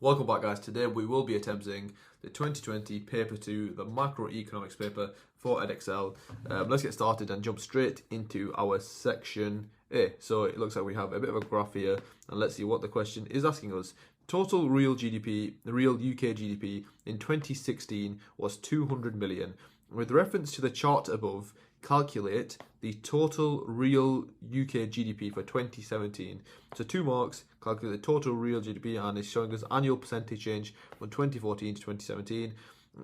Welcome back, guys. Today we will be attempting the 2020 paper 2, the macroeconomics paper for Edexcel. Let's get started and jump straight into our section A. So it looks like we have a bit of a graph here, and let's see what the question is asking us. Total real GDP, the real UK GDP in 2016 was 200 million. With reference to the chart above, calculate the total real UK GDP for 2017. So 2 marks, calculate the total real GDP, and it's showing us annual percentage change from 2014 to 2017.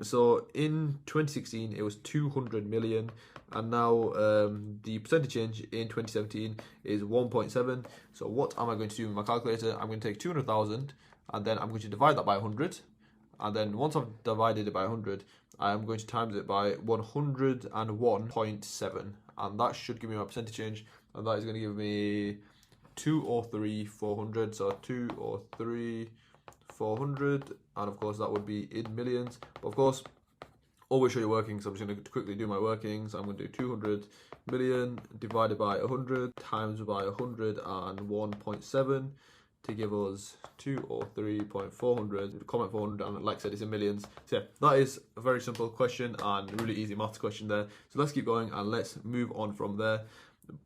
So in 2016 it was 200 million, and now the percentage change in 2017 is 1.7. So what am I going to do with my calculator? I'm going to take 200,000 and then I'm going to divide that by 100. And then once I've divided it by 100, I'm going to times it by 101.7, and that should give me my percentage change, and that is going to give me 203,400. So 203,400, and of course that would be in millions. But of course, always show your workings. So I'm just going to quickly do my workings. I'm going to do 200 million divided by 100 times by 101.7. to give us 203.400, comment 400, and like I said, it's in millions. So yeah, that is a very simple question and really easy maths question there. So let's keep going and let's move on from there.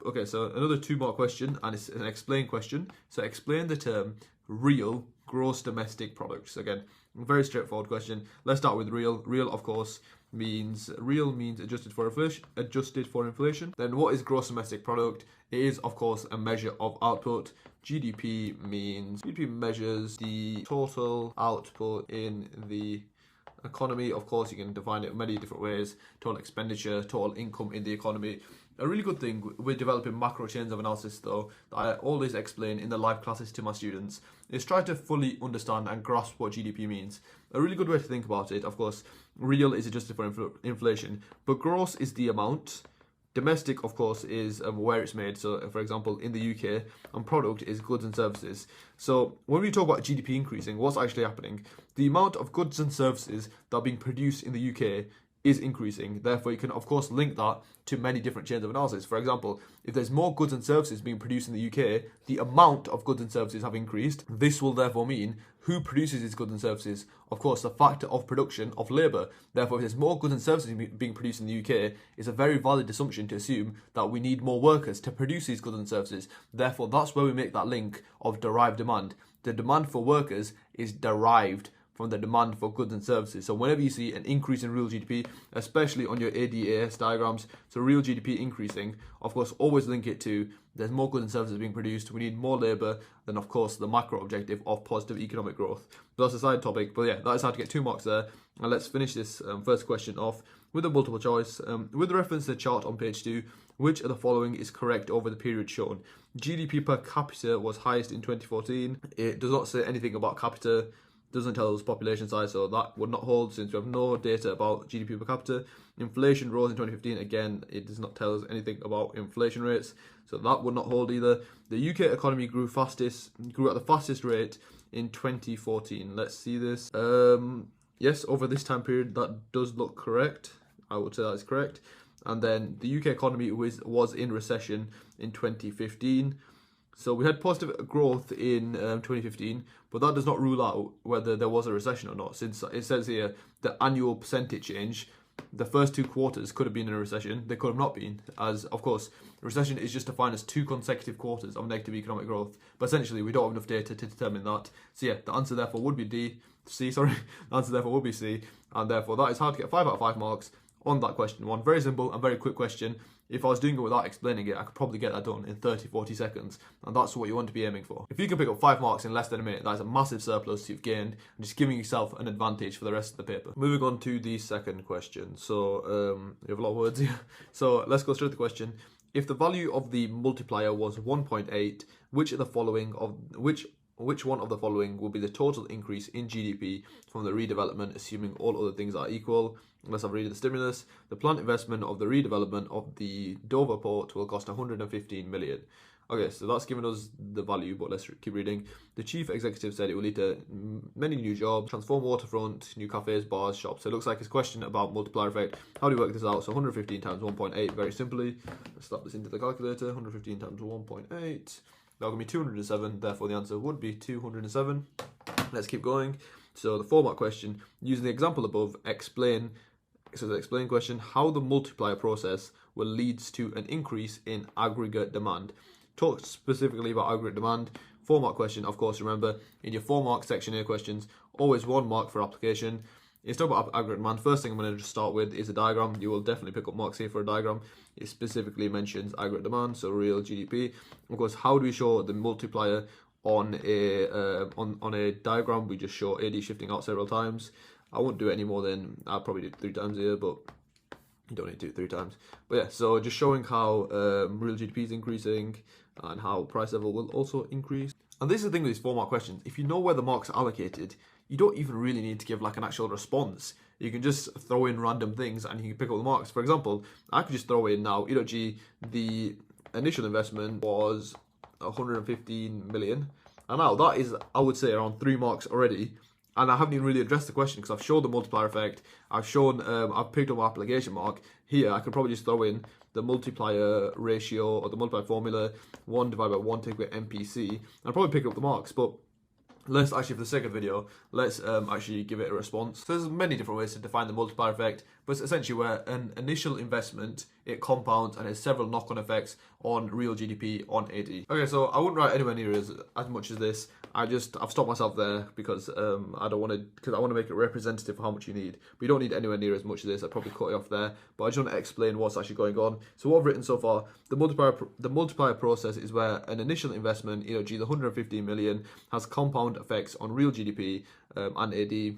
Okay, so another 2-mark question, and it's an explain question. So explain the term real gross domestic product. So again, very straightforward question. Let's start with real. Real, of course, means adjusted for inflation. Then what is gross domestic product? It is, of course, a measure of output. GDP measures the total output in the economy. Of course, you can define it in many different ways: total expenditure, total income in the economy. A really good thing with developing macro chains of analysis, though, that I always explain in the live classes to my students, is try to fully understand and grasp what GDP means. A really good way to think about it, of course, real is adjusted for inflation, but gross is the amount. Domestic, of course, is where it's made. So, for example, in the UK, and product is goods and services. So, when we talk about GDP increasing, what's actually happening? The amount of goods and services that are being produced in the UK is increasing. Therefore, you can, of course, link that to many different chains of analysis. For example, if there's more goods and services being produced in the UK, the amount of goods and services have increased. This will therefore mean who produces these goods and services? Of course, the factor of production of labour. Therefore, if there's more goods and services being produced in the UK, it's a very valid assumption to assume that we need more workers to produce these goods and services. Therefore, that's where we make that link of derived demand. The demand for workers is derived from the demand for goods and services. So whenever you see an increase in real GDP, especially on your ADAS diagrams, so real GDP increasing, of course, always link it to there's more goods and services being produced, we need more labour, then of course the macro objective of positive economic growth. But that's a side topic, but yeah, that is how to get 2 marks there. And let's finish this first question off with a multiple choice. With reference to the chart on page 2, which of the following is correct over the period shown? GDP per capita was highest in 2014. It does not say anything about capita, doesn't tell us population size, so that would not hold since we have no data about GDP per capita. Inflation rose in 2015. Again, it does not tell us anything about inflation rates, so that would not hold either. The UK economy grew at the fastest rate in 2014. Let's see this. Yes, over this time period, that does look correct. I would say that is correct. And then the UK economy was in recession in 2015. So we had positive growth in 2015, but that does not rule out whether there was a recession or not, since it says here the annual percentage change, the first 2 quarters could have been in a recession, they could have not been, as of course, recession is just defined as 2 consecutive quarters of negative economic growth, but essentially we don't have enough data to determine that. So yeah, the answer therefore would be C, the answer therefore would be C, and therefore that is how to get 5 out of 5 marks on that question 1. Very simple and very quick question. If I was doing it without explaining it, I could probably get that done in 30-40 seconds, and that's what you want to be aiming for. If you can pick up 5 marks in less than a minute, that is a massive surplus you've gained, and just giving yourself an advantage for the rest of the paper. Moving on to the second question. So, you have a lot of words here. So, let's go straight to the question. If the value of the multiplier was 1.8, which one of the following will be the total increase in GDP from the redevelopment, assuming all other things are equal? Let's have a read of the stimulus. The planned investment of the redevelopment of the Dover port will cost 115 million. Okay, so that's given us the value, but let's keep reading. The chief executive said it will lead to many new jobs, transform waterfront, new cafes, bars, shops. So it looks like it's a question about multiplier effect. How do we work this out? So 115 times 1.8, very simply. Let's slap this into the calculator. 115 times 1.8. That will give me 207. Therefore, the answer would be 207. Let's keep going. So the 4-mark question, using the example above, explain. So the explain question, how the multiplier process will lead to an increase in aggregate demand. Talk specifically about aggregate demand. 4-mark question, of course, remember, in your 4-mark section A questions, always 1 mark for application. It's talking about aggregate demand. First thing I'm going to just start with is a diagram. You will definitely pick up marks here for a diagram. It specifically mentions aggregate demand, so real GDP. Of course, how do we show the multiplier on a diagram? We just show AD shifting out several times. I won't do it any more than, I'll probably do it 3 times here, but you don't need to do it 3 times. But yeah, so just showing how real GDP is increasing and how price level will also increase. And this is the thing with these 4-mark questions. If you know where the marks are allocated, you don't even really need to give like an actual response. You can just throw in random things and you can pick up the marks. For example, I could just throw in now, the initial investment was 115 million. And now that is, I would say, around 3 marks already. And I haven't even really addressed the question because I've shown the multiplier effect. I've picked up my application mark. Here, I could probably just throw in the multiplier ratio or the multiplier formula, 1 divided by 1 take away MPC. I'll probably pick up the marks, but let's actually, for the sake of the video, let's actually give it a response. So there's many different ways to define the multiplier effect, but it's essentially where an initial investment, it compounds and has several knock-on effects on real GDP on AD. Okay, so I wouldn't write anywhere near as much as this. I've stopped myself there because I want to make it representative of how much you need. But you don't need anywhere near as much as this. I'd probably cut it off there, but I just want to explain what's actually going on. So what I've written so far, the multiplier process is where an initial investment, the 115 million, has compound effects on real GDP and AD.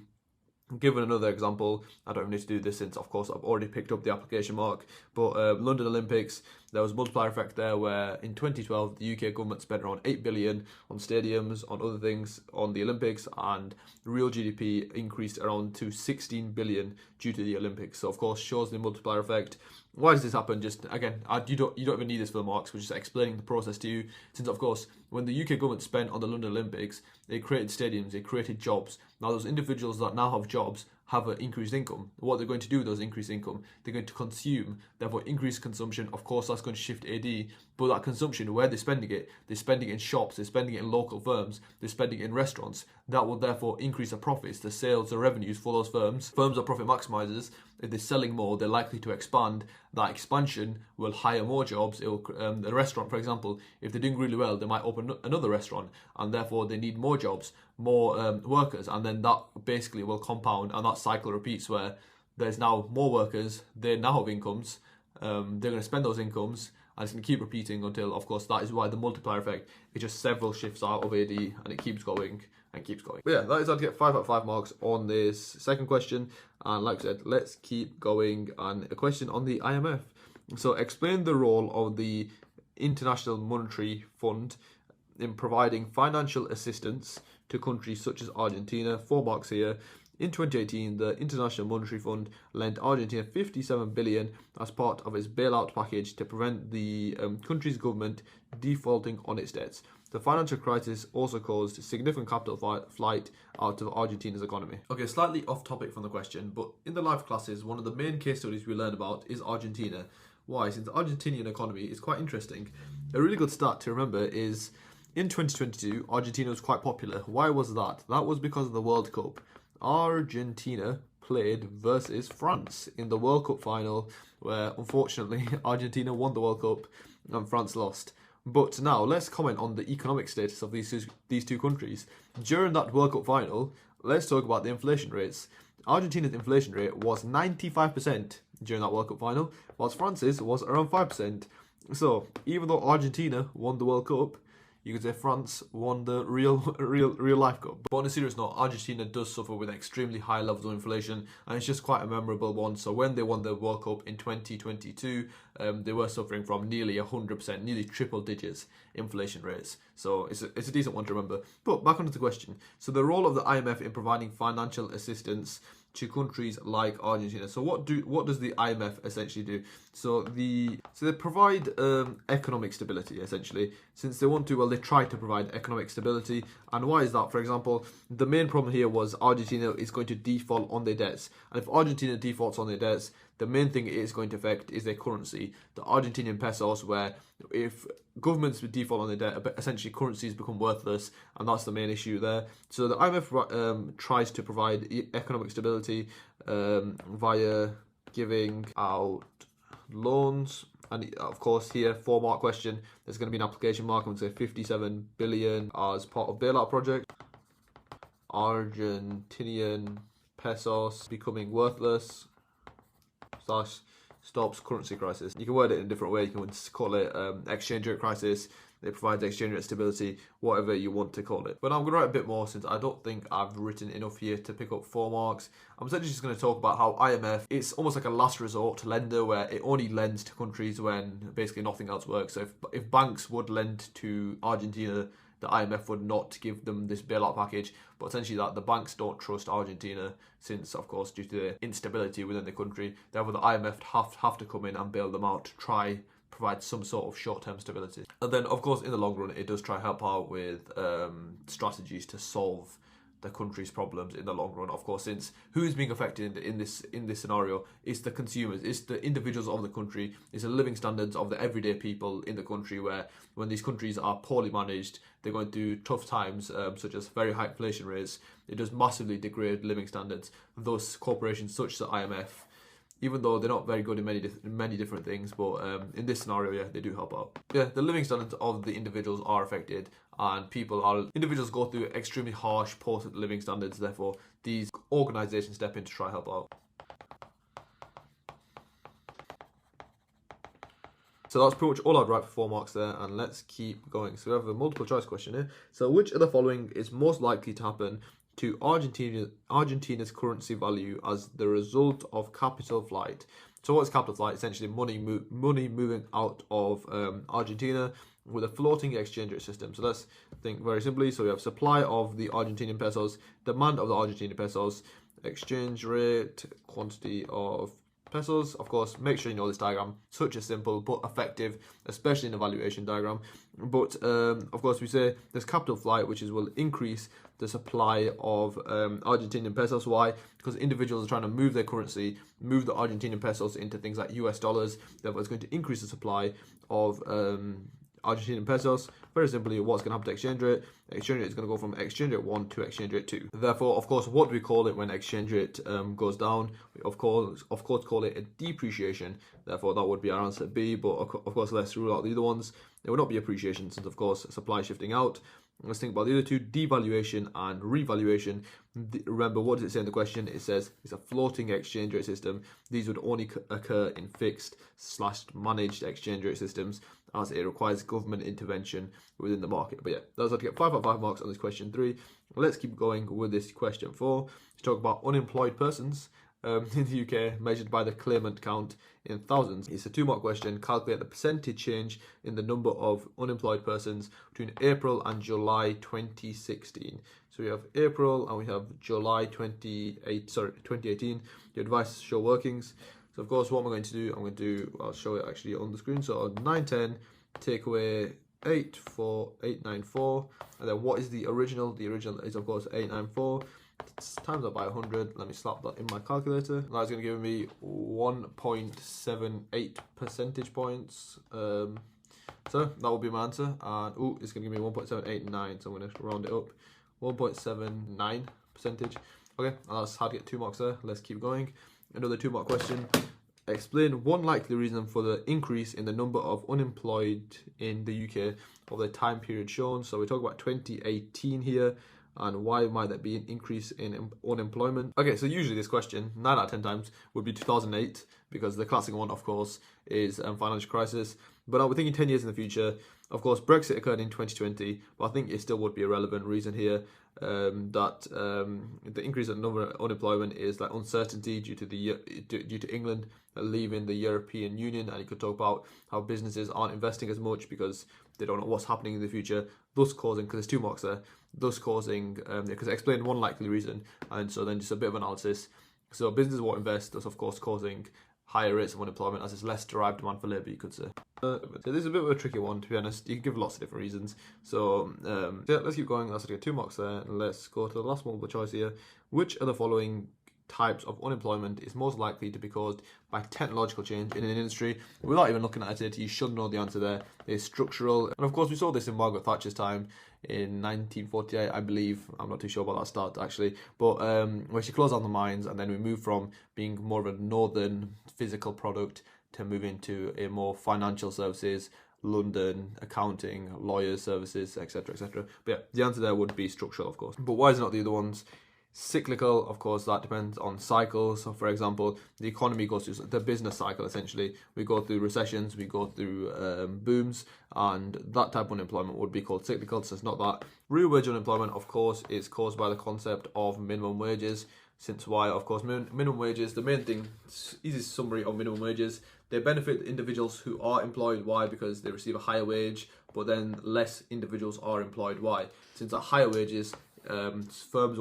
Given another example, I don't need to do this since, of course, I've already picked up the application mark, but London Olympics, there was a multiplier effect there where in 2012, the UK government spent around 8 billion on stadiums, on other things, on the Olympics, and real GDP increased around to 16 billion due to the Olympics. So, of course, shows the multiplier effect. Why does this happen? Just, again, you don't even need this for the marks. We're just explaining the process to you, since, of course, when the UK government spent on the London Olympics, they created stadiums, they created jobs. Now, those individuals that now have jobs have an increased income. What they're going to do with those increased income, they're going to consume, therefore increased consumption. Of course, that's going to shift AD, but that consumption, where they're spending it in shops, they're spending it in local firms, they're spending it in restaurants. That will therefore increase the profits, the sales, the revenues for those firms. Firms are profit maximizers. If they're selling more, they're likely to expand. That expansion will hire more jobs. It will, the restaurant, for example, if they're doing really well, they might open another restaurant, and therefore they need more jobs, more workers, and then that basically will compound, and that cycle repeats where there's now more workers, they now have incomes, they're going to spend those incomes, and it's going to keep repeating until, of course, that is why the multiplier effect is just several shifts out of AD, and it keeps going and keeps going. But yeah, that is how to get 5 out of 5 marks on this second question. And like I said, let's keep going. And a question on the IMF. So explain the role of the International Monetary Fund in providing financial assistance to countries such as Argentina. 4 marks here. In 2018, the International Monetary Fund lent Argentina 57 billion as part of its bailout package to prevent the country's government defaulting on its debts. The financial crisis also caused significant capital flight out of Argentina's economy. Okay, slightly off topic from the question, but in the live classes, one of the main case studies we learn about is Argentina. Why? Since the Argentinian economy is quite interesting. A really good stat to remember is in 2022, Argentina was quite popular. Why was that? That was because of the World Cup. Argentina played versus France in the World Cup final, where unfortunately Argentina won the World Cup and France lost. But now let's comment on the economic status of these two countries. During that World Cup final, let's talk about the inflation rates. Argentina's inflation rate was 95% during that World Cup final, whilst France's was around 5%. So even though Argentina won the World Cup, you could say France won the real life cup. But on a serious note, Argentina does suffer with extremely high levels of inflation, and it's just quite a memorable one. So when they won the World Cup in 2022, they were suffering from nearly 100%, nearly triple digits inflation rates. So it's a decent one to remember. But back onto the question. So the role of the IMF in providing financial assistance to countries like Argentina. So what does the IMF essentially do? So they provide economic stability essentially. Since they want to, well, they try to provide economic stability, And why is that? For example, the main problem here was Argentina is going to default on their debts. And if Argentina defaults on their debts, the main thing it is going to affect is their currency, the Argentinian pesos, where if governments would default on their debt, essentially currencies become worthless, and that's the main issue there. So the IMF tries to provide economic stability via giving out loans. And of course here, 4-mark question, there's going to be an application mark. I'm going to say 57 billion as part of bailout project. Argentinian pesos becoming worthless / stops currency crisis. You can word it in a different way. You can call it exchange rate crisis. It provides exchange rate stability, whatever you want to call it. But I'm going to write a bit more since I don't think I've written enough here to pick up 4 marks. I'm essentially just going to talk about how IMF, it's almost like a last resort lender where it only lends to countries when basically nothing else works. So if banks would lend to Argentina, the IMF would not give them this bailout package, but essentially that the banks don't trust Argentina since, of course, due to the instability within the country. Therefore, the IMF have to come in and bail them out to try provide some sort of short-term stability. And then, of course, in the long run, it does try to help out with strategies to solve the country's problems in the long run. Of course, since who is being affected in this scenario is the consumers, it's the individuals of the country, it's the living standards of the everyday people in the country, where when these countries are poorly managed, they're going through tough times, such as very high inflation rates. It does massively degrade living standards. Those corporations such as the IMF, even though they're not very good in many different things, but in this scenario, yeah, they do help out. Yeah, the living standards of the individuals are affected, and individuals go through extremely harsh poor living standards. Therefore, these organisations step in to try to help out. So that's pretty much all I'd write for 4 marks there, and let's keep going. So we have a multiple choice question here. So which of the following is most likely to happen to Argentina's currency value as the result of capital flight? So what's capital flight? Essentially money moving out of Argentina with a floating exchange rate system. So let's think very simply. So we have supply of the Argentinian pesos, demand of the Argentinian pesos, exchange rate, quantity of pesos. Of course, make sure you know this diagram. Such a simple but effective, especially in a valuation diagram. But of course, we say there's capital flight, which will increase the supply of Argentinian pesos. Why? Because individuals are trying to move their currency, move the Argentinian pesos into things like US dollars. Therefore, it's going to increase the supply of Argentinian pesos. Very simply, what's going to happen to exchange rate? Exchange rate is going to go from exchange rate 1 to exchange rate 2. Therefore, of course, what do we call it when exchange rate goes down? We of course call it a depreciation. Therefore, that would be our answer B. But of course, let's rule out the other ones. It would not be appreciation since, of course, supply shifting out. Let's think about the other two, devaluation and revaluation. Remember, what does it say in the question? It says it's a floating exchange rate system. These would only occur in fixed/managed exchange rate systems, as it requires government intervention within the market. But yeah, that's how to get 5 out of 5 marks on this question 3. Let's keep going with this question 4. Let's talk about unemployed persons in the UK measured by the claimant count in thousands. It's a 2-mark question. Calculate the percentage change in the number of unemployed persons between April and July 2016. So we have April and we have July 2018. The advice show workings. So of course, what am I going to do? I'll show it actually on the screen. So 910 take away 894, and then what is the original? The original is of course 894. Times that by 100. Let me slap that in my calculator. That's going to give me 1.78 percentage points. So that will be my answer. And it's going to give me 1.789. So I'm going to round it up. 1.79 percentage. Okay, and that's how to get 2 marks there. Let's keep going. Another 2-mark question. Explain one likely reason for the increase in the number of unemployed in the UK over the time period shown. So we talk about 2018 here. And why might there be an increase in unemployment? Okay, so usually this question, 9 out of 10 times, would be 2008, because the classic one, of course, is financial crisis. But we're thinking 10 years in the future. Of course, Brexit occurred in 2020, but I think it still would be a relevant reason here that the increase in number of unemployment is like uncertainty due to England leaving the European Union, and you could talk about how businesses aren't investing as much because they don't know what's happening in the future, thus causing, because there's 2 marks there, thus causing, because explain one likely reason, and so then just a bit of analysis. So businesses won't invest, thus of course causing higher rates of unemployment as there's less derived demand for labour, you could say. So this is a bit of a tricky one, to be honest. You can give lots of different reasons. So yeah, let's keep going. Let's get 2 marks there. And let's go to the last multiple choice here. Which of the following types of unemployment is most likely to be caused by technological change in an industry? Without even looking at it, you should know the answer there. It's structural. And of course, we saw this in Margaret Thatcher's time in 1948, I believe. I'm not too sure about that start, actually. But where she closed down the mines, and then we moved from being more of a northern physical product to moving to a more financial services, London, accounting, lawyers services, etc., etc. But yeah, the answer there would be structural, of course. But why is it not the other ones? Cyclical, of course, that depends on cycles. So for example, the economy goes through the business cycle, essentially. We go through recessions, we go through booms, and that type of unemployment would be called cyclical, so it's not that. Real wage unemployment, of course, is caused by the concept of minimum wages. Since why, of course, minimum wages, the main thing, easiest summary of minimum wages, they benefit individuals who are employed. Why? Because they receive a higher wage, but then less individuals are employed. Why? Since at higher wages, firms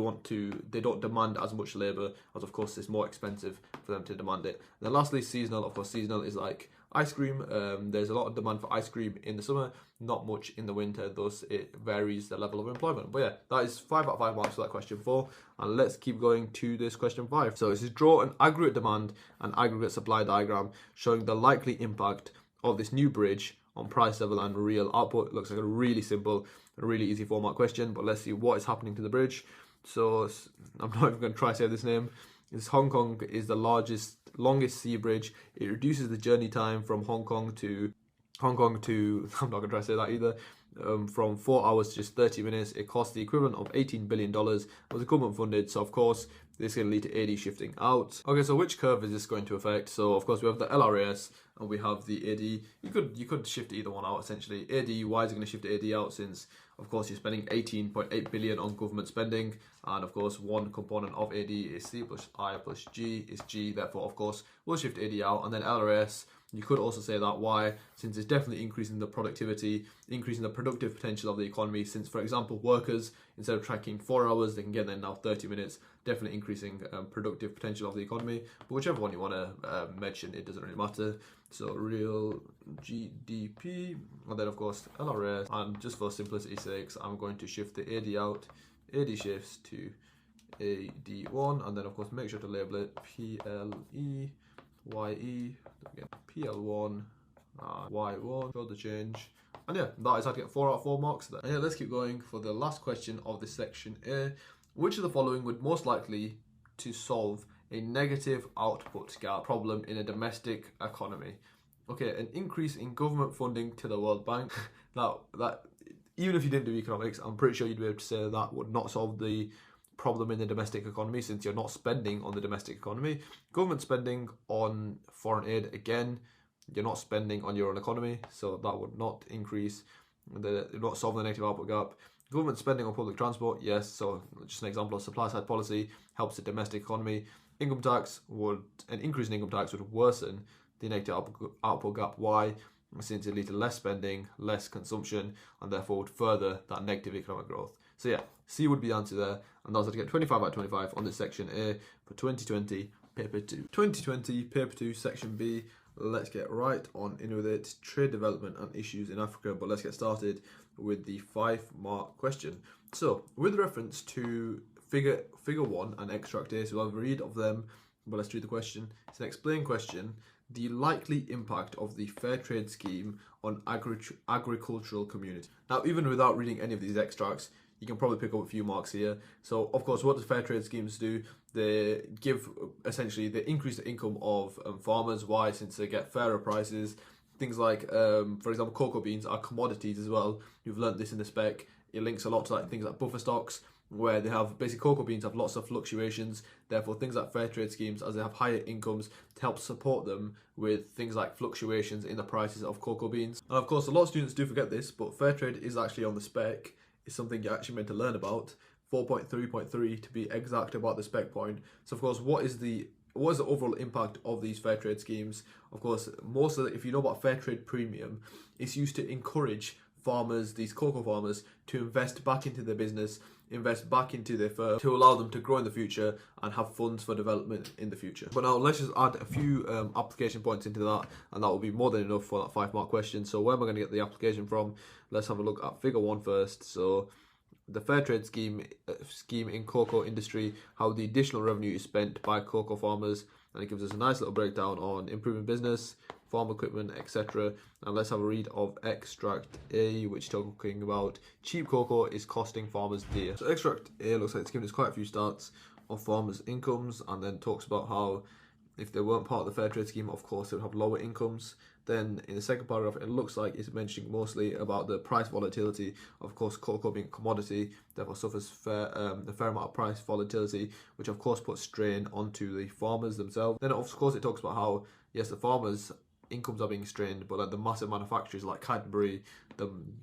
they don't demand as much labour, as of course it's more expensive for them to demand it. And then lastly, seasonal. Of course, seasonal is like ice cream. There's a lot of demand for ice cream in the summer, not much in the winter, thus it varies the level of employment. But yeah, that is 5 out of 5 marks for that question 4. And let's keep going to this question 5. So this is draw an aggregate demand and aggregate supply diagram showing the likely impact of this new bridge on price level and real output. It looks like a really simple, a really easy 4-mark question, but let's see what is happening to the bridge. So I'm not even going to try to say this name. This Hong Kong is the longest sea bridge. It reduces the journey time from Hong Kong to I'm not going to try to say that either, from 4 hours to just 30 minutes. It costs the equivalent of $18 billion. It was government funded, so of course this is going to lead to AD shifting out. Okay, so which curve is this going to affect? So of course we have the LRAS and we have the AD. You could shift either one out essentially. AD, why is it going to shift AD out? Since of course you're spending 18.8 billion on government spending, and of course one component of AD is C plus I plus G is G, therefore of course we'll shift AD out. And then LRS, you could also say that why, since it's definitely increasing the productivity, increasing the productive potential of the economy. Since, for example, workers, instead of tracking 4 hours, they can get there now 30 minutes, definitely increasing productive potential of the economy. But whichever one you want to mention, it doesn't really matter. So real GDP, and then of course LRS. And just for simplicity's sake, I'm going to shift the AD out. AD shifts to AD1, and then of course make sure to label it PLE. YE, again, PL1, Y1, show the change. And yeah, that is how to get 4 out of 4 marks there. And yeah, let's keep going for the last question of this section A. Which of the following would most likely to solve a negative output gap problem in a domestic economy? Okay, an increase in government funding to the World Bank. that even if you didn't do economics, I'm pretty sure you'd be able to say that would not solve the problem in the domestic economy, since you're not spending on the domestic economy. Government spending on foreign aid, again, you're not spending on your own economy, so that would not increase, not solve the negative output gap. Government spending on public transport, yes, so just an example of supply side policy helps the domestic economy. An increase in income tax would worsen the negative output gap. Why? Since it leads to less spending, less consumption, and therefore would further that negative economic growth. So yeah, C would be the answer there, and that's how to get 25 out of 25 on this section A for 2020 paper 2. 2020 paper 2 section B, let's get right on in with it. Trade development and issues in Africa, but let's get started with the 5-mark question. So with reference to figure 1 and extract A, so we'll have a read of them, but let's read the question. It's an explain question. The likely impact of the fair trade scheme on agricultural community. Now, even without reading any of these extracts, you can probably pick up a few marks here. So, of course, what does fair trade schemes do? They increase the income of farmers. Why? Since they get fairer prices. Things like, for example, cocoa beans are commodities as well. You've learnt this in the spec. It links a lot to things like buffer stocks, where they have cocoa beans have lots of fluctuations. Therefore, things like fair trade schemes, as they have higher incomes, to help support them with things like fluctuations in the prices of cocoa beans. And of course, a lot of students do forget this, but fair trade is actually on the spec. It's something you're actually meant to learn about. 4.3.3 to be exact about the spec point. So of course, what is the overall impact of these fair trade schemes? Of course, if you know about fair trade premium, it's used to encourage farmers, these cocoa farmers, to invest back into their business, invest back into their firm, to allow them to grow in the future and have funds for development in the future. But now let's just add a few application points into that, and that will be more than enough for that 5 mark question. So where am I going to get the application from? Let's have a look at figure 1 first. So the fair trade scheme in cocoa industry, how the additional revenue is spent by cocoa farmers, and it gives us a nice little breakdown on improving business, farm equipment, etc. And let's have a read of extract A, which is talking about cheap cocoa is costing farmers dear. So extract A looks like it's giving us quite a few stats of farmers' incomes, and then talks about how if they weren't part of the fair trade scheme, of course, they would have lower incomes. Then in the second paragraph, it looks like it's mentioning mostly about the price volatility. Of course, cocoa being a commodity, therefore suffers a fair amount of price volatility, which of course puts strain onto the farmers themselves. Then of course it talks about how, yes, the farmers' incomes are being strained, but like the massive manufacturers like Cadbury,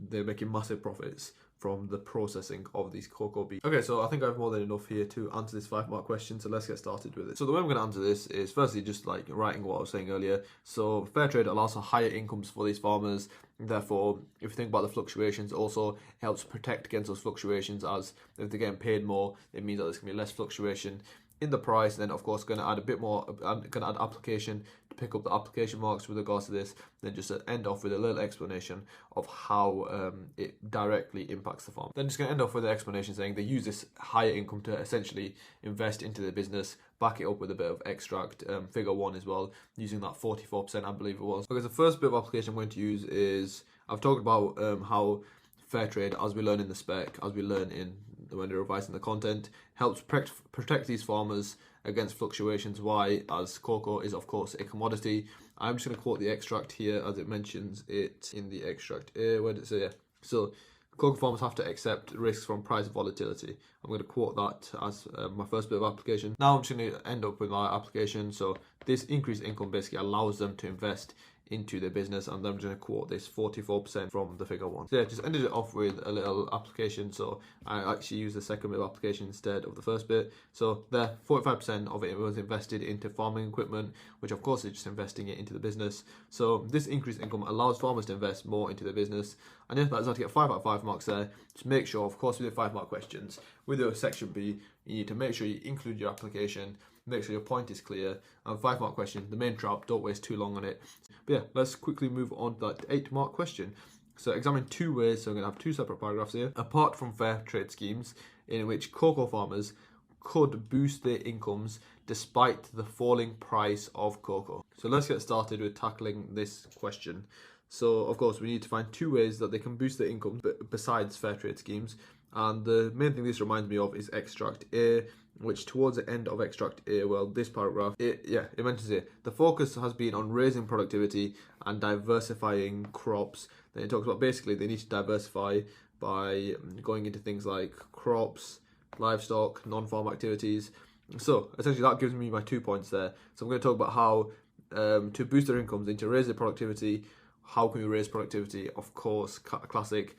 they're making massive profits from the processing of these cocoa beans. Okay, so I think I have more than enough here to answer this 5 mark question, so let's get started with it. So the way I'm going to answer this is firstly just like writing what I was saying earlier. So fair trade allows for higher incomes for these farmers, therefore if you think about the fluctuations, also helps protect against those fluctuations, as if they're getting paid more, it means that there's going to be less fluctuation in the price. Then of course going to add a bit more, I'm going to add application to pick up the application marks with regards to this, then just to end off with a little explanation of how it directly impacts the farm. Then just going to end off with the explanation saying they use this higher income to essentially invest into their business, back it up with a bit of extract figure 1 as well, using that 44% I believe it was. Okay, so the first bit of application I'm going to use is, I've talked about how fair trade, as we learn in the spec, as we learn in when they're revising the content, helps protect these farmers against fluctuations. Why? As cocoa is of course a commodity. I'm just going to quote the extract here as it mentions it in the extract. Where did it say? Yeah. So cocoa farmers have to accept risks from price volatility. I'm going to quote that as my first bit of application. Now I'm just going to end up with my application. So this increased income basically allows them to invest into their business, and I'm going to quote this 44% from the figure 1. So yeah, just ended it off with a little application. So I actually used the second bit of application instead of the first bit. So there, 45% of it was invested into farming equipment, which of course is just investing it into the business. So this increased income allows farmers to invest more into their business. And yeah, that's how to get 5 out of 5 marks there. Just make sure, of course, with your 5 mark questions, with your section B, you need to make sure you include your application, make sure your point is clear, and 5 mark question, the main trap, don't waste too long on it. But yeah, let's quickly move on to that 8 mark question. So examine 2 ways, so I'm going to have 2 separate paragraphs here, apart from fair trade schemes, in which cocoa farmers could boost their incomes despite the falling price of cocoa. So let's get started with tackling this question. So of course we need to find 2 ways that they can boost their income besides fair trade schemes, and the main thing this reminds me of is extract A, which towards the end of extract A, well, this paragraph, it mentions it. The focus has been on raising productivity and diversifying crops. Then it talks about basically they need to diversify by going into things like crops, livestock, non-farm activities. So essentially that gives me my 2 points there. So I'm going to talk about how to boost their incomes, they need to raise their productivity. How can we raise productivity? Of course, classic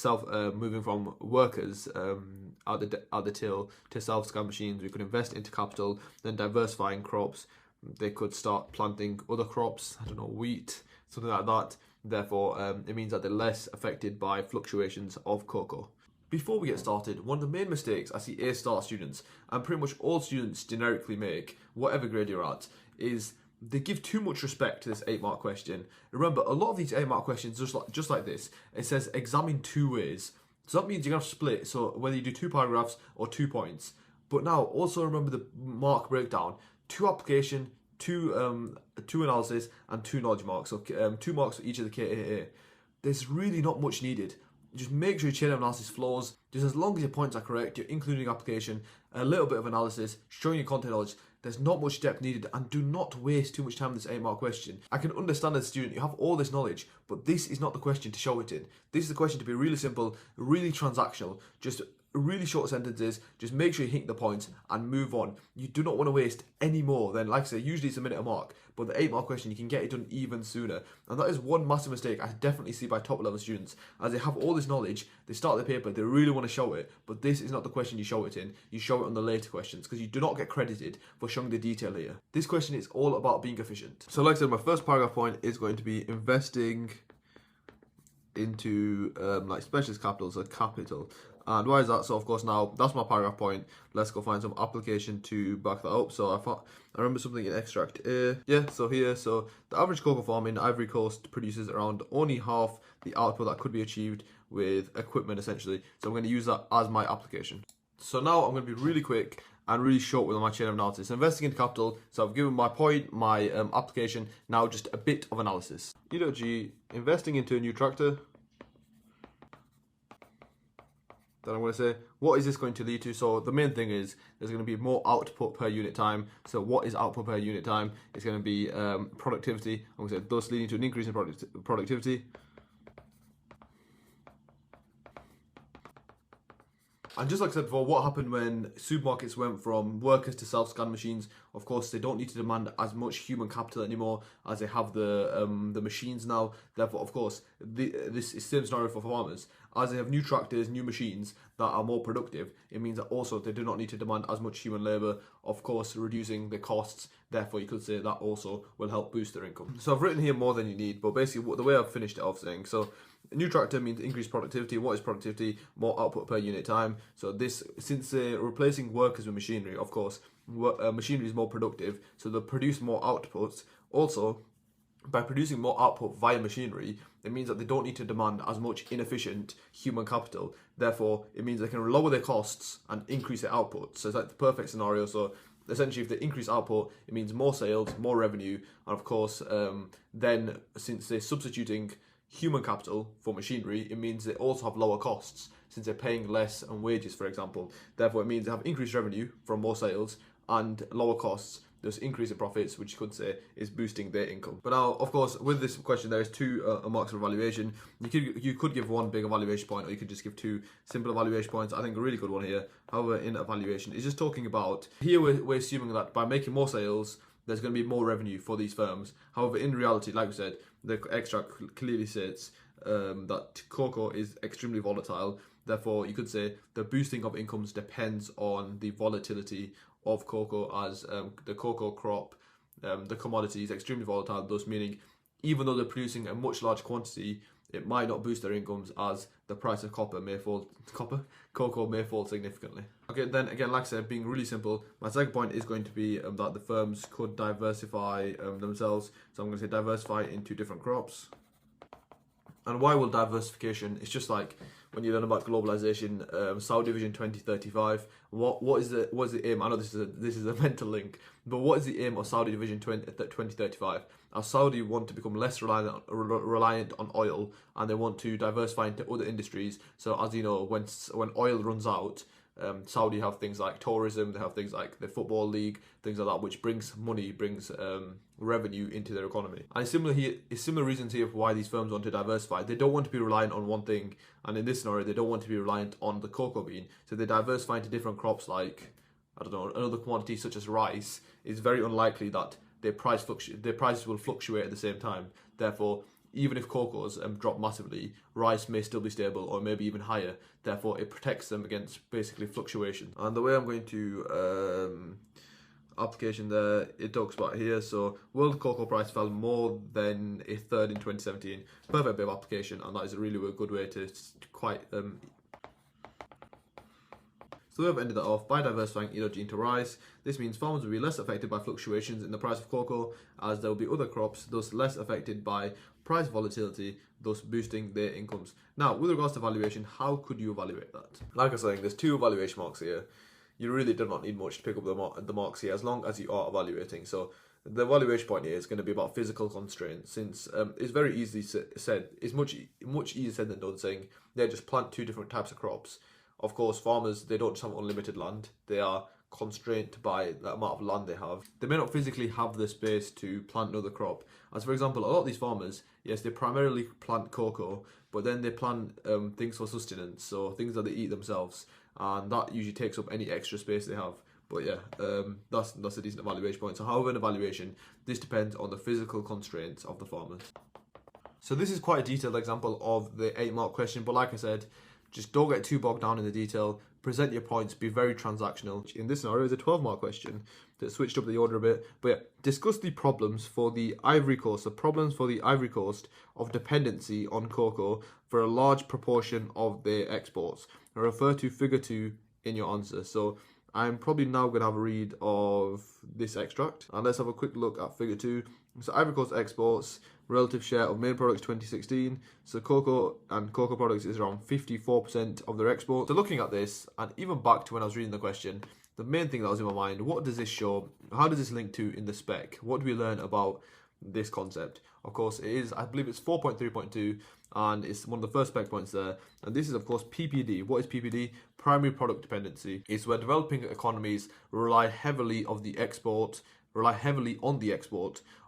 moving from workers at the till to self-scan machines. We could invest into capital, then diversifying crops. They could start planting other crops, I don't know, wheat, something like that. Therefore, it means that they're less affected by fluctuations of cocoa. Before we get started, one of the main mistakes I see A-star students, and pretty much all students generically make, whatever grade you're at, is they give too much respect to this 8 mark question. Remember, a lot of these 8 mark questions, just like this, it says examine 2 ways. So that means you're going to have to split, so whether you do 2 paragraphs or 2 points. But now, also remember the mark breakdown. 2 application, 2 analysis, and 2 knowledge marks. So 2 marks for each of the KAA. There's really not much needed. Just make sure your chain of analysis flows. Just as long as your points are correct, you're including application, a little bit of analysis, showing your content knowledge. There's not much depth needed, and do not waste too much time on this 8 mark question. I can understand as a student, you have all this knowledge, but this is not the question to show it in. This is the question to be really simple, really transactional, just really short sentences. Just make sure you hit the points and move on. You do not want to waste any more than, like I say, usually it's a minute a mark, but the 8 mark question, you can get it done even sooner. And that is one massive mistake I definitely see by top level students, as they have all this knowledge, they start their paper, they really want to show it, but this is not the question you show it in. You show it on the later questions, because you do not get credited for showing the detail here. This question is all about being efficient. So like I said, my first paragraph point is going to be investing into like specialist capital, so capital. And why is that? So of course now that's my paragraph point. Let's go find some application to back that up. So I remember something in extract A. Yeah, so here, so the average cocoa farm in Ivory Coast produces around only half the output that could be achieved with equipment essentially. So I'm going to use that as my application. So now I'm going to be really quick and really short with my chain of analysis. Investing into capital, so I've given my point, my application, now just a bit of analysis. E.G, investing into a new tractor. Then I'm going to say, what is this going to lead to? So the main thing is there's going to be more output per unit time. So what is output per unit time? It's going to be productivity. I'm going to say thus leading to an increase in productivity. And just like I said before, what happened when supermarkets went from workers to self-scan machines? Of course, they don't need to demand as much human capital anymore as they have the machines now. Therefore, of course, this is the same scenario for farmers. As they have new tractors, new machines that are more productive, it means that also they do not need to demand as much human labour, of course, reducing the costs. Therefore, you could say that also will help boost their income. So I've written here more than you need, but basically the way I've finished it off saying, so a new tractor means increased productivity. What is productivity? More output per unit time. So this, since they're replacing workers with machinery, of course, machinery is more productive, so they'll produce more outputs. Also, by producing more output via machinery, it means that they don't need to demand as much inefficient human capital. Therefore, it means they can lower their costs and increase their output. So it's like the perfect scenario. So essentially, if they increase output, it means more sales, more revenue, and of course, then since they're substituting human capital for machinery, it means they also have lower costs since they're paying less on wages, for example. Therefore, it means they have increased revenue from more sales and lower costs, thus increase in profits, which you could say is boosting their income. But now, of course, with this question, there is two marks of evaluation. You could give one big evaluation point, or you could just give two simple evaluation points. I think a really good one here, however, in evaluation, is just talking about, here we're assuming that by making more sales, there's going to be more revenue for these firms. However, in reality, like we said, the extract clearly states that cocoa is extremely volatile. Therefore, you could say the boosting of incomes depends on the volatility of cocoa, as the cocoa crop, the commodity is extremely volatile, thus meaning even though they're producing a much larger quantity, it might not boost their incomes as the price of cocoa may fall significantly. Okay, then again, like I said, being really simple, my second point is going to be that the firms could diversify themselves. So I'm going to say diversify into different crops. And why will diversification? It's just like when you learn about globalization, Saudi Vision 2035. What is the aim? I know this is a mental link, but what is the aim of Saudi Vision 2035? As Saudi want to become less reliant on oil, and they want to diversify into other industries. So as you know, when oil runs out, Saudi have things like tourism, they have things like the football league, things like that, which brings money, brings revenue into their economy. And similar reasons here for why these firms want to diversify. They don't want to be reliant on one thing, and in this scenario, they don't want to be reliant on the cocoa bean. So they diversify into different crops like, I don't know, another commodity such as rice. It's very unlikely that their prices will fluctuate at the same time. Therefore, even if cocoas drop massively, rice may still be stable or maybe even higher. Therefore, it protects them against basically fluctuation. And the way I'm going to application there, it talks about here. So, world cocoa price fell more than a third in 2017. Perfect bit of application, and that is a really good way to quite. So we have ended that off by diversifying E.G into rice. This means farmers will be less affected by fluctuations in the price of cocoa, as there will be other crops, thus less affected by price volatility, thus boosting their incomes. Now, with regards to valuation, how could you evaluate that? Like I was saying, there's two evaluation marks here. You really do not need much to pick up the marks here, as long as you are evaluating. So the evaluation point here is going to be about physical constraints, since it's very easily said. It's much easier said than done, saying they just plant two different types of crops. Of course, farmers, they don't just have unlimited land. They are constrained by the amount of land they have. They may not physically have the space to plant another crop. As for example, a lot of these farmers, yes, they primarily plant cocoa, but then they plant things for sustenance, so things that they eat themselves, and that usually takes up any extra space they have. But yeah, that's a decent evaluation point. So however, in evaluation, this depends on the physical constraints of the farmers. So this is quite a detailed example of the 8-mark question, but like I said, just don't get too bogged down in the detail. present your points, be very transactional. In this scenario, it's a 12-mark question that switched up the order a bit. But yeah, discuss the problems for the Ivory Coast, the problems for the Ivory Coast of dependency on cocoa for a large proportion of their exports. Now refer to figure 2 in your answer. So I'm probably now going to have a read of this extract. And let's have a quick look at figure 2. So Ivory Coast exports, relative share of main products 2016. So cocoa and cocoa products is around 54% of their exports. So looking at this, and even back to when I was reading the question, the main thing that was in my mind, what does this show? How does this link to in the spec? What do we learn about this concept? Of course, it is, I believe it's 4.3.2, and it's one of the first spec points there. And this is, of course, PPD. What is PPD? Primary product dependency. It's where developing economies rely heavily on the export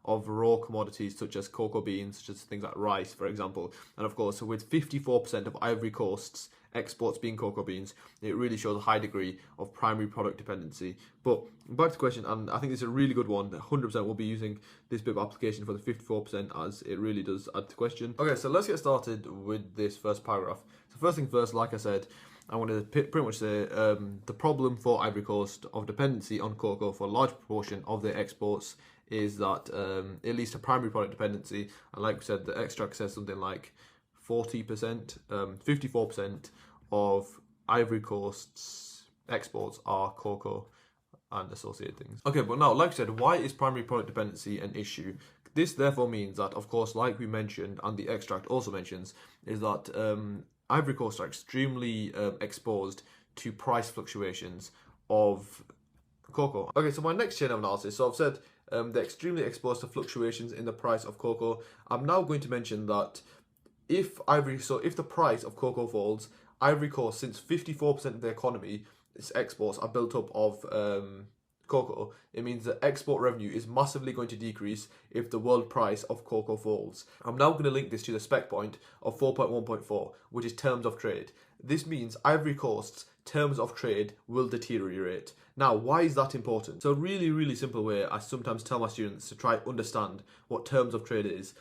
of raw commodities such as cocoa beans, such as things like rice, for example. And of course, with 54% of Ivory Coast's exports being cocoa beans, it really shows a high degree of primary product dependency. But back to the question, and I think it's a really good one. 100% will be using this bit of application for the 54% as it really does add to the question. Okay, so let's get started with this first paragraph. So first thing first, like I said, I want to pretty much say the problem for Ivory Coast of dependency on cocoa for a large proportion of their exports is that it leads to primary product dependency. And like we said, the extract says something like 40%, 54% of Ivory Coast's exports are cocoa and associated things. Okay, but now, like I said, why is primary product dependency an issue? This therefore means that, of course, like we mentioned, and the extract also mentions, is that Ivory Coast are extremely exposed to price fluctuations of cocoa. Okay, so my next chain of analysis, so I've said they're extremely exposed to fluctuations in the price of cocoa. I'm now going to mention that if the price of cocoa falls, Ivory Coast, since 54% of the economy, its exports are built up of cocoa, it means that export revenue is massively going to decrease if the world price of cocoa falls. I'm now going to link this to the spec point of 4.1.4, which is terms of trade. This means Ivory Coast's terms of trade will deteriorate. Now, why is that important? So really, really simple way I sometimes tell my students to try to understand what terms of trade is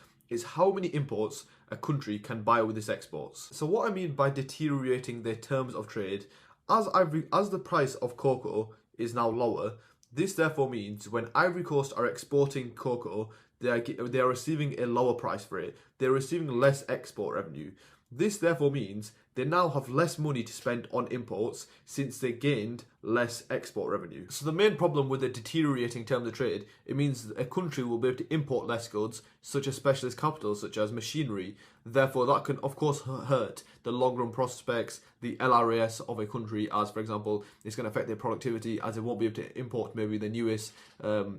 how many imports a country can buy with its exports. So what I mean by deteriorating their terms of trade, as the price of cocoa is now lower, this therefore means when Ivory Coast are exporting cocoa, they are receiving a lower price for it. They're receiving less export revenue. This therefore means they now have less money to spend on imports since they gained less export revenue. So the main problem with the deteriorating terms of trade, it means that a country will be able to import less goods, such as specialist capital, such as machinery. Therefore, that can of course hurt the long-run prospects, the LRAS of a country, as for example, it's going to affect their productivity as they won't be able to import maybe the newest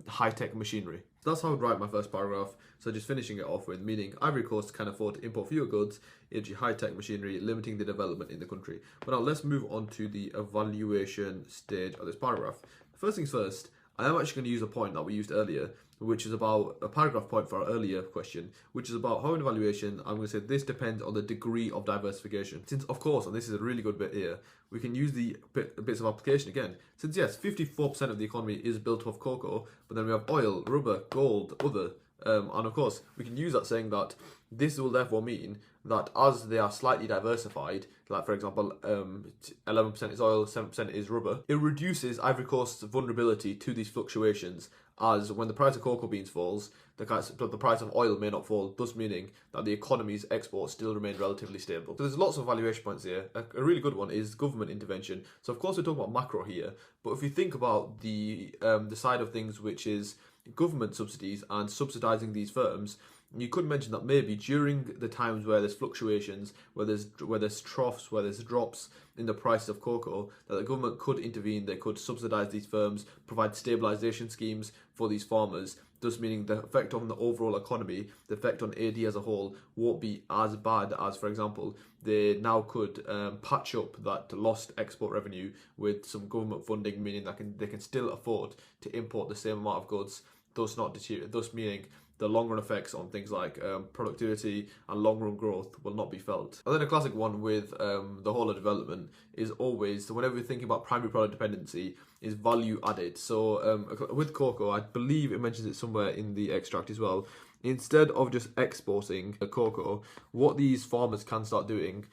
high-tech machinery. So that's how I would write my first paragraph. So just finishing it off with, meaning Ivory Coast can afford to import fewer goods, e.g. high-tech machinery, limiting the development in the country. But now let's move on to the evaluation stage of this paragraph. First things first, I am actually going to use a point that we used earlier, which is about a paragraph point for our earlier question, which is about how in evaluation, I'm going to say this depends on the degree of diversification. Since, of course, and this is a really good bit here, we can use the bits of application again. Since, yes, 54% of the economy is built off cocoa, but then we have oil, rubber, gold, other. And of course, we can use that saying that this will therefore mean that as they are slightly diversified, like for example, 11% is oil, 7% is rubber, it reduces Ivory Coast's vulnerability to these fluctuations, as when the price of cocoa beans falls, the price of oil may not fall, thus meaning that the economy's exports still remain relatively stable. So there's lots of evaluation points here. A really good one is government intervention. So of course we're talking about macro here, but if you think about the side of things which is government subsidies and subsidising these firms, you could mention that maybe during the times where there's fluctuations, where there's troughs, where there's drops in the price of cocoa, that the government could intervene, they could subsidise these firms, provide stabilisation schemes for these farmers, thus meaning the effect on the overall economy, the effect on AD as a whole, won't be as bad as, for example, they now could patch up that lost export revenue with some government funding, meaning that they can still afford to import the same amount of goods, thus meaning the long-run effects on things like productivity and long-run growth will not be felt. And then a classic one with the whole of development is always, whenever we're thinking about primary product dependency, is value added. So with cocoa, I believe it mentions it somewhere in the extract as well, instead of just exporting the cocoa, what these farmers can start doing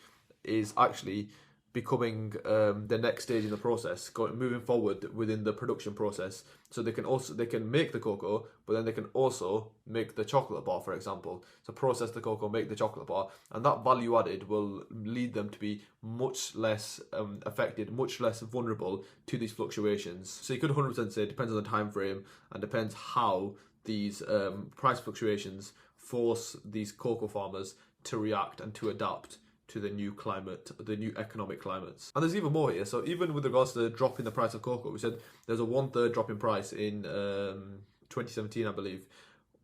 is actually becoming the next stage in the process, moving forward within the production process. So they can make the cocoa, but then they can also make the chocolate bar, for example. So process the cocoa, make the chocolate bar, and that value added will lead them to be much less affected, much less vulnerable to these fluctuations. So you could 100% say it depends on the time frame and depends how these price fluctuations force these cocoa farmers to react and to adapt to the new climate, the new economic climates. And there's even more here. So even with regards to the drop in the price of cocoa, we said there's a 1/3 drop in price in 2017, I believe.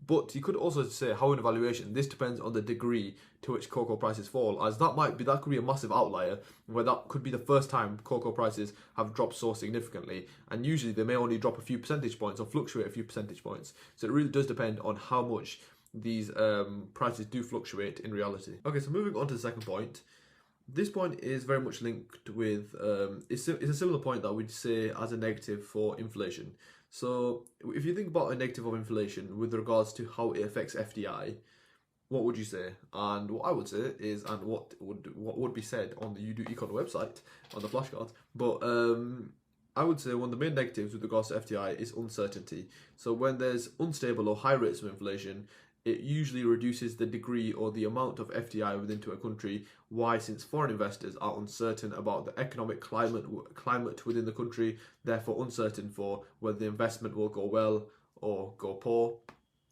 But you could also say how in evaluation, this depends on the degree to which cocoa prices fall, as that could be a massive outlier, where that could be the first time cocoa prices have dropped so significantly. And usually they may only drop a few percentage points or fluctuate a few percentage points. So it really does depend on how much these prices do fluctuate in reality. Okay, so moving on to the second point. This point is very much linked with, it's a similar point that we'd say as a negative for inflation. So if you think about a negative of inflation with regards to how it affects FDI, what would you say? And what I would say is, and what would be said on the You Do Econ website, on the flashcards, but I would say one of the main negatives with regards to FDI is uncertainty. So when there's unstable or high rates of inflation, it usually reduces the degree or the amount of FDI within a country. Why? Since foreign investors are uncertain about the economic climate within the country, therefore uncertain for whether the investment will go well or go poor.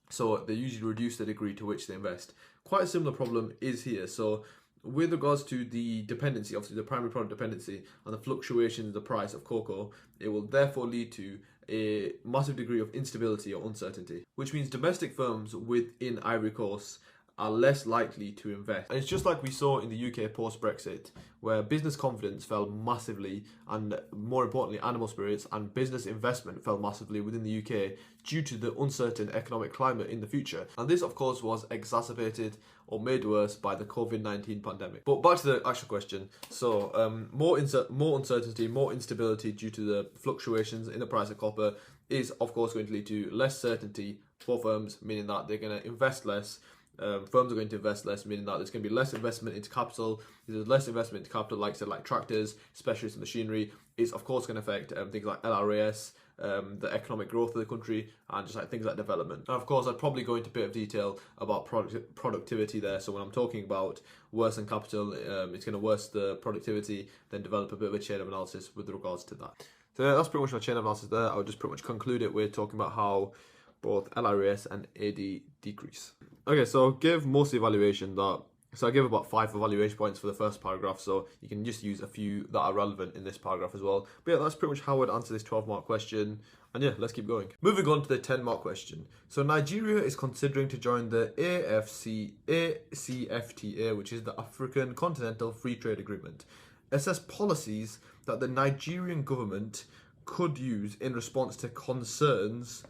So they usually reduce the degree to which they invest. Quite a similar problem is here. So with regards to the dependency, obviously the primary product dependency and the fluctuations in the price of cocoa, it will therefore lead to a massive degree of instability or uncertainty, which means domestic firms within Ivory Coast are less likely to invest. And it's just like we saw in the UK post-Brexit, where business confidence fell massively, and more importantly, animal spirits and business investment fell massively within the UK due to the uncertain economic climate in the future. And this, of course, was exacerbated or made worse by the COVID-19 pandemic. But back to the actual question. So more uncertainty, more instability due to the fluctuations in the price of copper is, of course, going to lead to less certainty for firms, meaning that they're going to invest less. Firms are going to invest less, meaning that there's going to be less investment into capital. If there's less investment into capital, like tractors, specialist machinery, it's of course going to affect things like LRAS, the economic growth of the country, and just like things like development. And of course, I'd probably go into a bit of detail about productivity there. So when I'm talking about worsen capital, it's going to worsen the productivity, then develop a bit of a chain of analysis with regards to that. So yeah, that's pretty much my chain of analysis there. I'll just pretty much conclude it with talking about how both LRAS and AD decrease. Okay, so give most evaluation that. So I gave about 5 evaluation points for the first paragraph, so you can just use a few that are relevant in this paragraph as well. But yeah, that's pretty much how I'd answer this 12-mark question. And yeah, let's keep going. Moving on to the 10-mark question. So Nigeria is considering to join the ACFTA, which is the African Continental Free Trade Agreement. Assess policies that the Nigerian government could use in response to concerns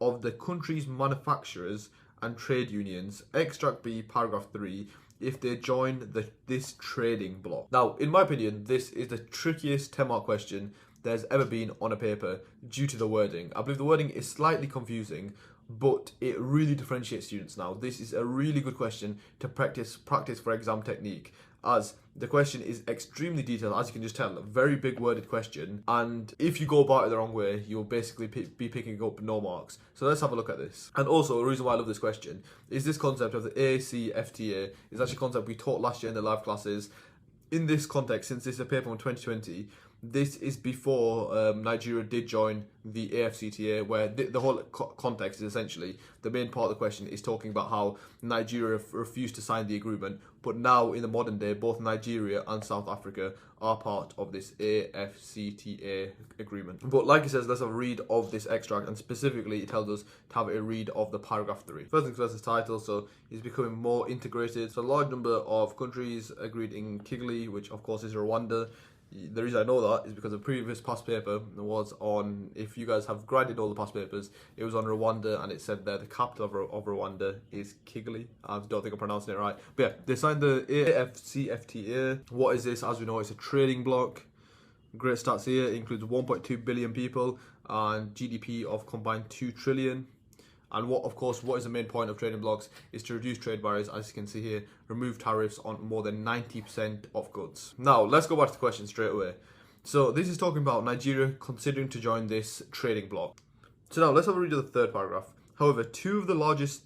of the country's manufacturers and trade unions. Extract B, paragraph 3, if they join this trading bloc. Now, in my opinion, this is the trickiest 10-mark question there's ever been on a paper due to the wording. I believe the wording is slightly confusing, but it really differentiates students now. This is a really good question to practice for exam technique, as the question is extremely detailed, as you can just tell, a very big worded question, and if you go about it the wrong way, you'll basically be picking up no marks. So let's have a look at this. And also, a reason why I love this question is this concept of the ACFTA is actually a concept we taught last year in the live classes. In this context, since this is a paper from 2020, this is before Nigeria did join the AFCTA, where the whole context is essentially, the main part of the question is talking about how Nigeria refused to sign the agreement, but now in the modern day, both Nigeria and South Africa are part of this AFCTA agreement. But like it says, let's have a read of this extract, and specifically it tells us to have a read of the paragraph 3. First things first is title, so it's becoming more integrated. So a large number of countries agreed in Kigali, which of course is Rwanda. The reason I know that is because the previous past paper was on, if you guys have graded all the past papers, it was on Rwanda, and it said there the capital of Rwanda is Kigali. I don't think I'm pronouncing it right. But yeah, they signed the AFCFTA. What is this? As we know, it's a trading bloc. Great stats here. It includes 1.2 billion people and GDP of combined 2 trillion. And what is the main point of trading blocks is to reduce trade barriers, as you can see here, remove tariffs on more than 90% of goods. Now, let's go back to the question straight away. So this is talking about Nigeria considering to join this trading bloc. So now let's have a read of the third paragraph. However, two of the largest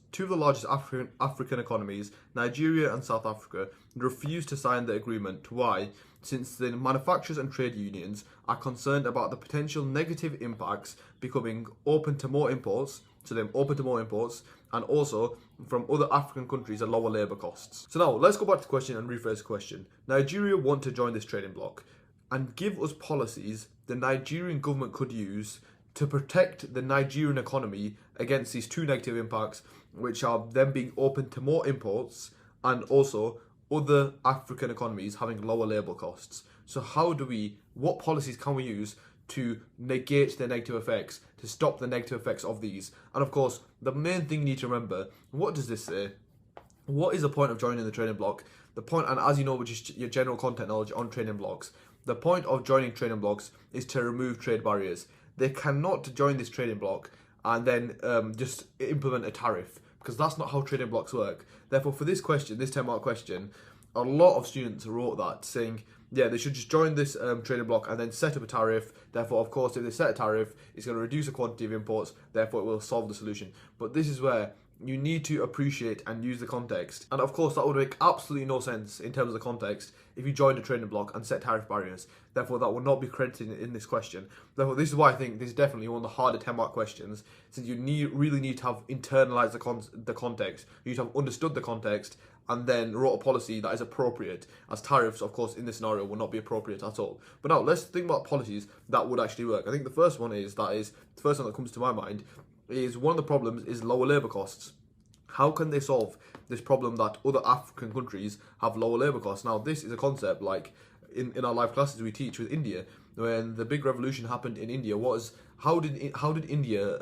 African economies, Nigeria and South Africa, refused to sign the agreement. Why? Since the manufacturers and trade unions are concerned about the potential negative impacts becoming open to more imports, and also from other African countries at lower labour costs. So now let's go back to the question and rephrase the question. Nigeria want to join this trading bloc and give us policies the Nigerian government could use to protect the Nigerian economy against these two negative impacts, which are them being open to more imports and also other African economies having lower labour costs. So what policies can we use to negate the negative effects, to stop the negative effects of these? And of course, the main thing you need to remember, what does this say? What is the point of joining the trading bloc? The point, and as you know, which is your general content knowledge on trading blocks, the point of joining trading blocks is to remove trade barriers. They cannot join this trading bloc and then just implement a tariff, because that's not how trading blocks work. Therefore, for this question, this 10-mark question, a lot of students wrote that saying, yeah, they should just join this trading bloc and then set up a tariff. Therefore, of course, if they set a tariff, it's going to reduce the quantity of imports. Therefore, it will solve the solution. But this is where you need to appreciate and use the context. And of course, that would make absolutely no sense in terms of the context if you joined a trading bloc and set tariff barriers. Therefore, that will not be credited in this question. Therefore, this is why I think this is definitely one of the harder 10-mark questions, since you really need to have internalized the context. You need to have understood the context and then wrote a policy that is appropriate, as tariffs, of course, in this scenario will not be appropriate at all. But now, let's think about policies that would actually work. I think the first one that comes to my mind is one of the problems is lower labour costs. How can they solve this problem that other African countries have lower labour costs? Now, this is a concept like in our live classes we teach with India. When the big revolution happened in India, how did India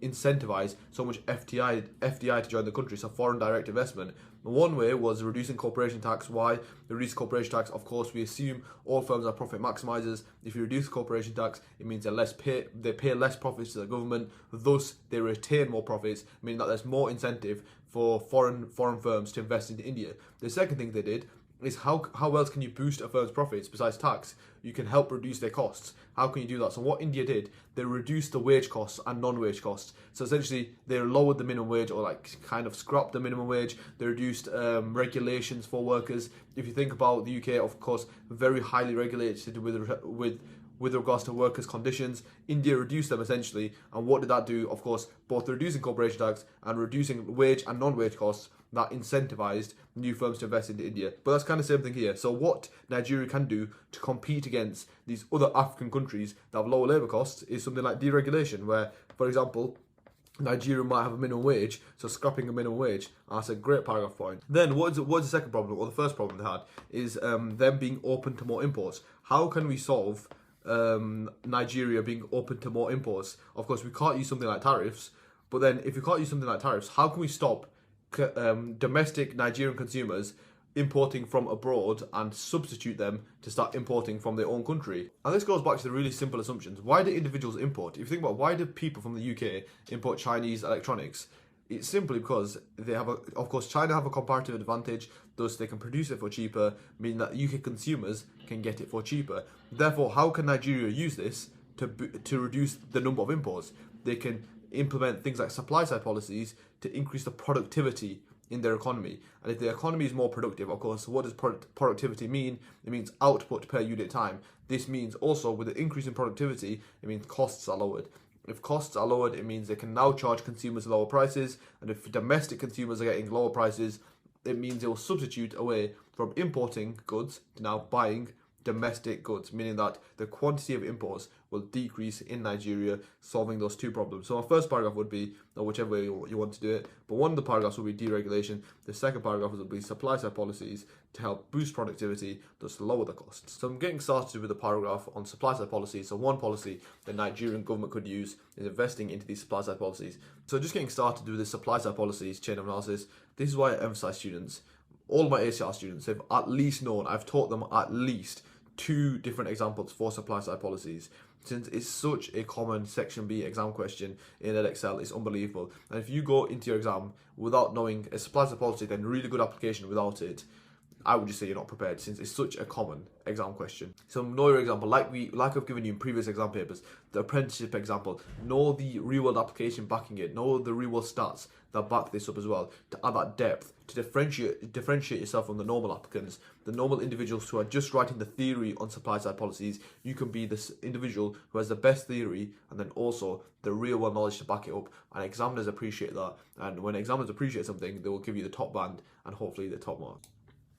incentivize so much FDI to join the country, so foreign direct investment? One way was reducing corporation tax. Why? They reduce corporation tax. Of course, we assume all firms are profit maximizers. If you reduce corporation tax, it means they pay less profits to the government. Thus, they retain more profits, meaning that there's more incentive for foreign firms to invest into India. The second thing they did is how else can you boost a firm's profits besides tax? You can help reduce their costs. How can you do that? So what India did, they reduced the wage costs and non-wage costs. So essentially, they lowered the minimum wage, or like kind of scrapped the minimum wage. They reduced regulations for workers. If you think about the UK, of course, very highly regulated with regards to workers' conditions. India reduced them essentially. And what did that do? Of course, both reducing corporation tax and reducing wage and non-wage costs, that incentivized new firms to invest into India. But that's kind of the same thing here. So what Nigeria can do to compete against these other African countries that have lower labour costs is something like deregulation, where, for example, Nigeria might have a minimum wage, so scrapping a minimum wage. That's a great paragraph point. Then what's the second problem, or the first problem they had, is them being open to more imports. How can we solve Nigeria being open to more imports? Of course, we can't use something like tariffs, but then if we can't use something like tariffs, how can we stop domestic Nigerian consumers importing from abroad and substitute them to start importing from their own country? And this goes back to the really simple assumptions. Why do individuals import? If you think about why do people from the UK import Chinese electronics, it's simply because of course, China have a comparative advantage, thus they can produce it for cheaper, meaning that UK consumers can get it for cheaper. Therefore, how can Nigeria use this to reduce the number of imports? They can implement things like supply side policies to increase the productivity in their economy. And if the economy is more productive, of course, what does productivity mean? It means output per unit time. This means also with the increase in productivity, it means costs are lowered. If costs are lowered, it means they can now charge consumers lower prices. And if domestic consumers are getting lower prices, it means they will substitute away from importing goods to now buying domestic goods, meaning that the quantity of imports will decrease in Nigeria, solving those two problems. So our first paragraph would be, or whichever way you want to do it, but one of the paragraphs will be deregulation. The second paragraph will be supply side policies to help boost productivity, thus lower the costs. So I'm getting started with a paragraph on supply side policies. So one policy the Nigerian government could use is investing into these supply side policies. So just getting started with the supply side policies chain of analysis. This is why I emphasize students. All my ACR students have at least known, I've taught them at least 2 different examples for supply side policies. Since it's such a common Section B exam question in Edexcel, it's unbelievable. And if you go into your exam without knowing a supply side policy, then really good application without it, I would just say you're not prepared, since it's such a common exam question. So know your example, like I've given you in previous exam papers, the apprenticeship example. Know the real world application backing it. Know the real world stats that back this up as well, to add that depth, to differentiate yourself from the normal applicants, the normal individuals who are just writing the theory on supply side policies. You can be this individual who has the best theory and then also the real world knowledge to back it up, and examiners appreciate that. And when examiners appreciate something, they will give you the top band and hopefully the top mark.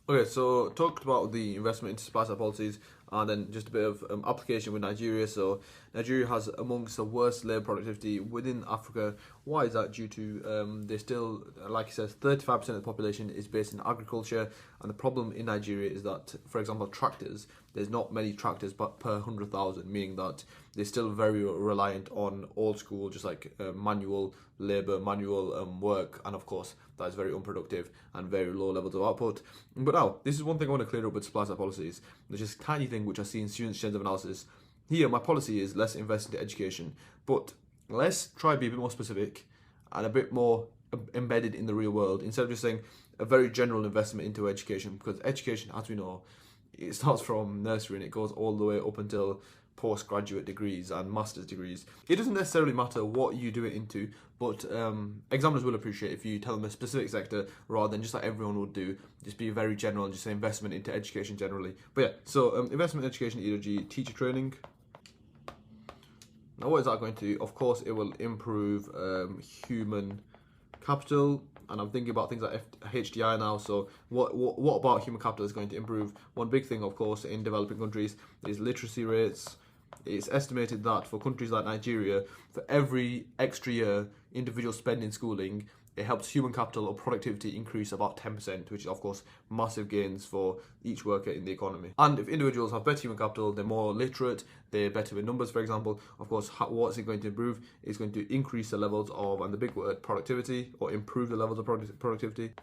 Okay, so talked about the investment into supply side policies, and then just a bit of application with Nigeria. So Nigeria has amongst the worst labour productivity within Africa. Why is that? Due to they still, like he says, 35% of the population is based in agriculture, and the problem in Nigeria is that, for example, tractors, there's not many tractors but per 100,000, meaning that they're still very reliant on old school, just like manual labour, manual work, and of course that is very unproductive and very low levels of output. But now, this is one thing I want to clear up with supply side policies. There's just a tiny thing which I see in students' chains of analysis. Here, my policy is let's invest into education, but let's try to be a bit more specific and a bit more embedded in the real world, instead of just saying a very general investment into education, because education, as we know, it starts from nursery and it goes all the way up until postgraduate degrees and master's degrees. It doesn't necessarily matter what you do it into, but examiners will appreciate if you tell them a specific sector rather than just like everyone would do, just be very general and just say investment into education generally. But yeah, so investment in education, EG, teacher training. Now what is that going to do? Of course it will improve human capital, and I'm thinking about things like HDI now. So what about human capital is going to improve? One big thing, of course, in developing countries is literacy rates. It's estimated that for countries like Nigeria, for every extra year individuals spend in schooling, it helps human capital or productivity increase about 10%, which is, of course, massive gains for each worker in the economy. And if individuals have better human capital, they're more literate, they're better with numbers, for example, of course, what's it going to improve? It's going to increase the levels of, and the big word, productivity, or improve the levels of productivity.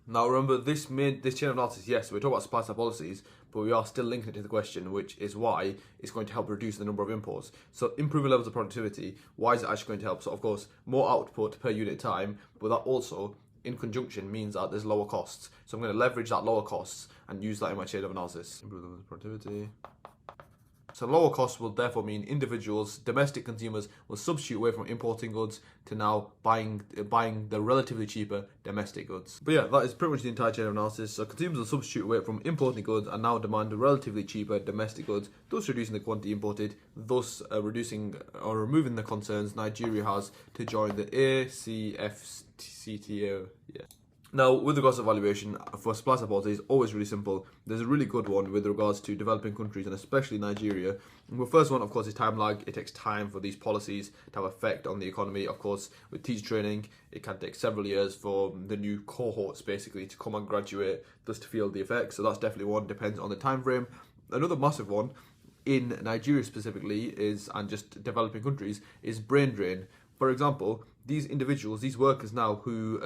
Now remember, this chain of analysis, yes, we're talking about supply side policies, but we are still linking it to the question, which is why it's going to help reduce the number of imports. So improving levels of productivity, why is it actually going to help? So of course, more output per unit time, but that also, in conjunction, means that there's lower costs. So I'm going to leverage that lower costs and use that in my chain of analysis. Improve levels of productivity. So lower costs will therefore mean individuals, domestic consumers, will substitute away from importing goods to now buying the relatively cheaper domestic goods. But yeah, that is pretty much the entire chain of analysis. So consumers will substitute away from importing goods and now demand relatively cheaper domestic goods, thus reducing the quantity imported, thus reducing or removing the concerns Nigeria has to join the ACFCTA. Yeah. Now, with regards to valuation for supply side policy, it's always really simple. There's a really good one with regards to developing countries and especially Nigeria. And the first one, of course, is time lag. It takes time for these policies to have effect on the economy. Of course, with teacher training, it can take several years for the new cohorts basically to come and graduate, thus to feel the effects. So that's definitely one, depends on the time frame. Another massive one in Nigeria specifically is, and just developing countries, is brain drain. For example, these individuals, these workers now who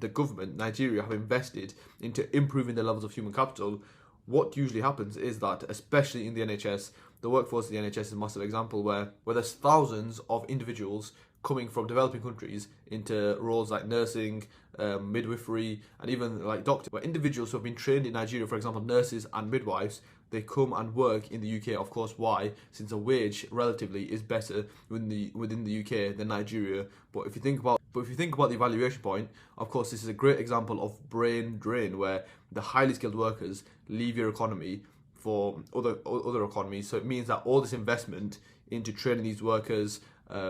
the government, Nigeria, have invested into improving the levels of human capital, what usually happens is that, especially in the NHS, the workforce of the NHS is a massive example where there's thousands of individuals coming from developing countries into roles like nursing, midwifery, and even like doctors, where individuals who have been trained in Nigeria, for example, nurses and midwives, they come and work in the UK. Of course, why? Since the wage relatively is better within the UK than Nigeria. But if you think about the evaluation point, of course, this is a great example of brain drain, where the highly skilled workers leave your economy for other economies. So it means that all this investment into training these workers,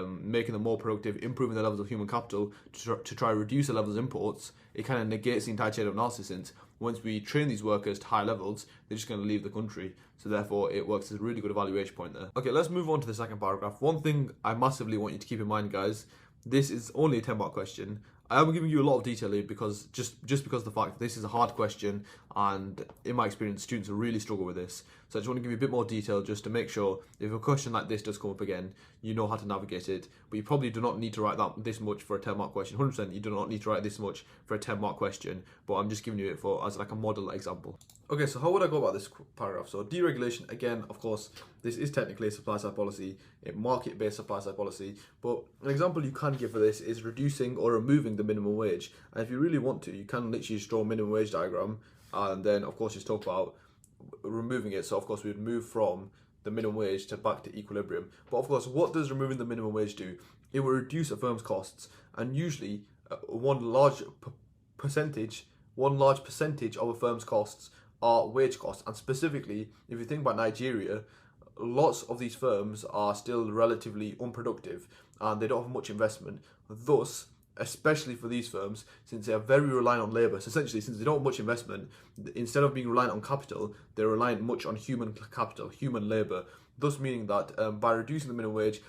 making them more productive, improving the levels of human capital to try to reduce the levels of imports, it kind of negates the entire chain of analysis, since once we train these workers to high levels, they're just going to leave the country. So therefore, it works as a really good evaluation point there. Okay, let's move on to the second paragraph. One thing I massively want you to keep in mind, guys, this is only a 10-mark question. I am giving you a lot of detail here because just because of the fact that this is a hard question and in my experience, students really struggle with this. So I just want to give you a bit more detail just to make sure if a question like this does come up again, you know how to navigate it. But you probably do not need to write this much for a 10-mark question. 100% you do not need to write this much for a 10-mark question, but I'm just giving you it as like a model example. Okay, so how would I go about this paragraph? So deregulation, again, of course, this is technically a supply-side policy, a market-based supply-side policy, but an example you can give for this is reducing or removing the minimum wage. And if you really want to, you can literally just draw a minimum wage diagram, and then, of course, just talk about removing it. So, of course, we would move from the minimum wage to back to equilibrium. But, of course, what does removing the minimum wage do? It will reduce a firm's costs, and usually one large percentage of a firm's costs are wage costs. And specifically, if you think about Nigeria, lots of these firms are still relatively unproductive and they don't have much investment. Thus, especially for these firms, since they are very reliant on labour, so essentially since they don't have much investment, instead of being reliant on capital, they're reliant much on human capital, human labour, thus meaning that by reducing the minimum wage,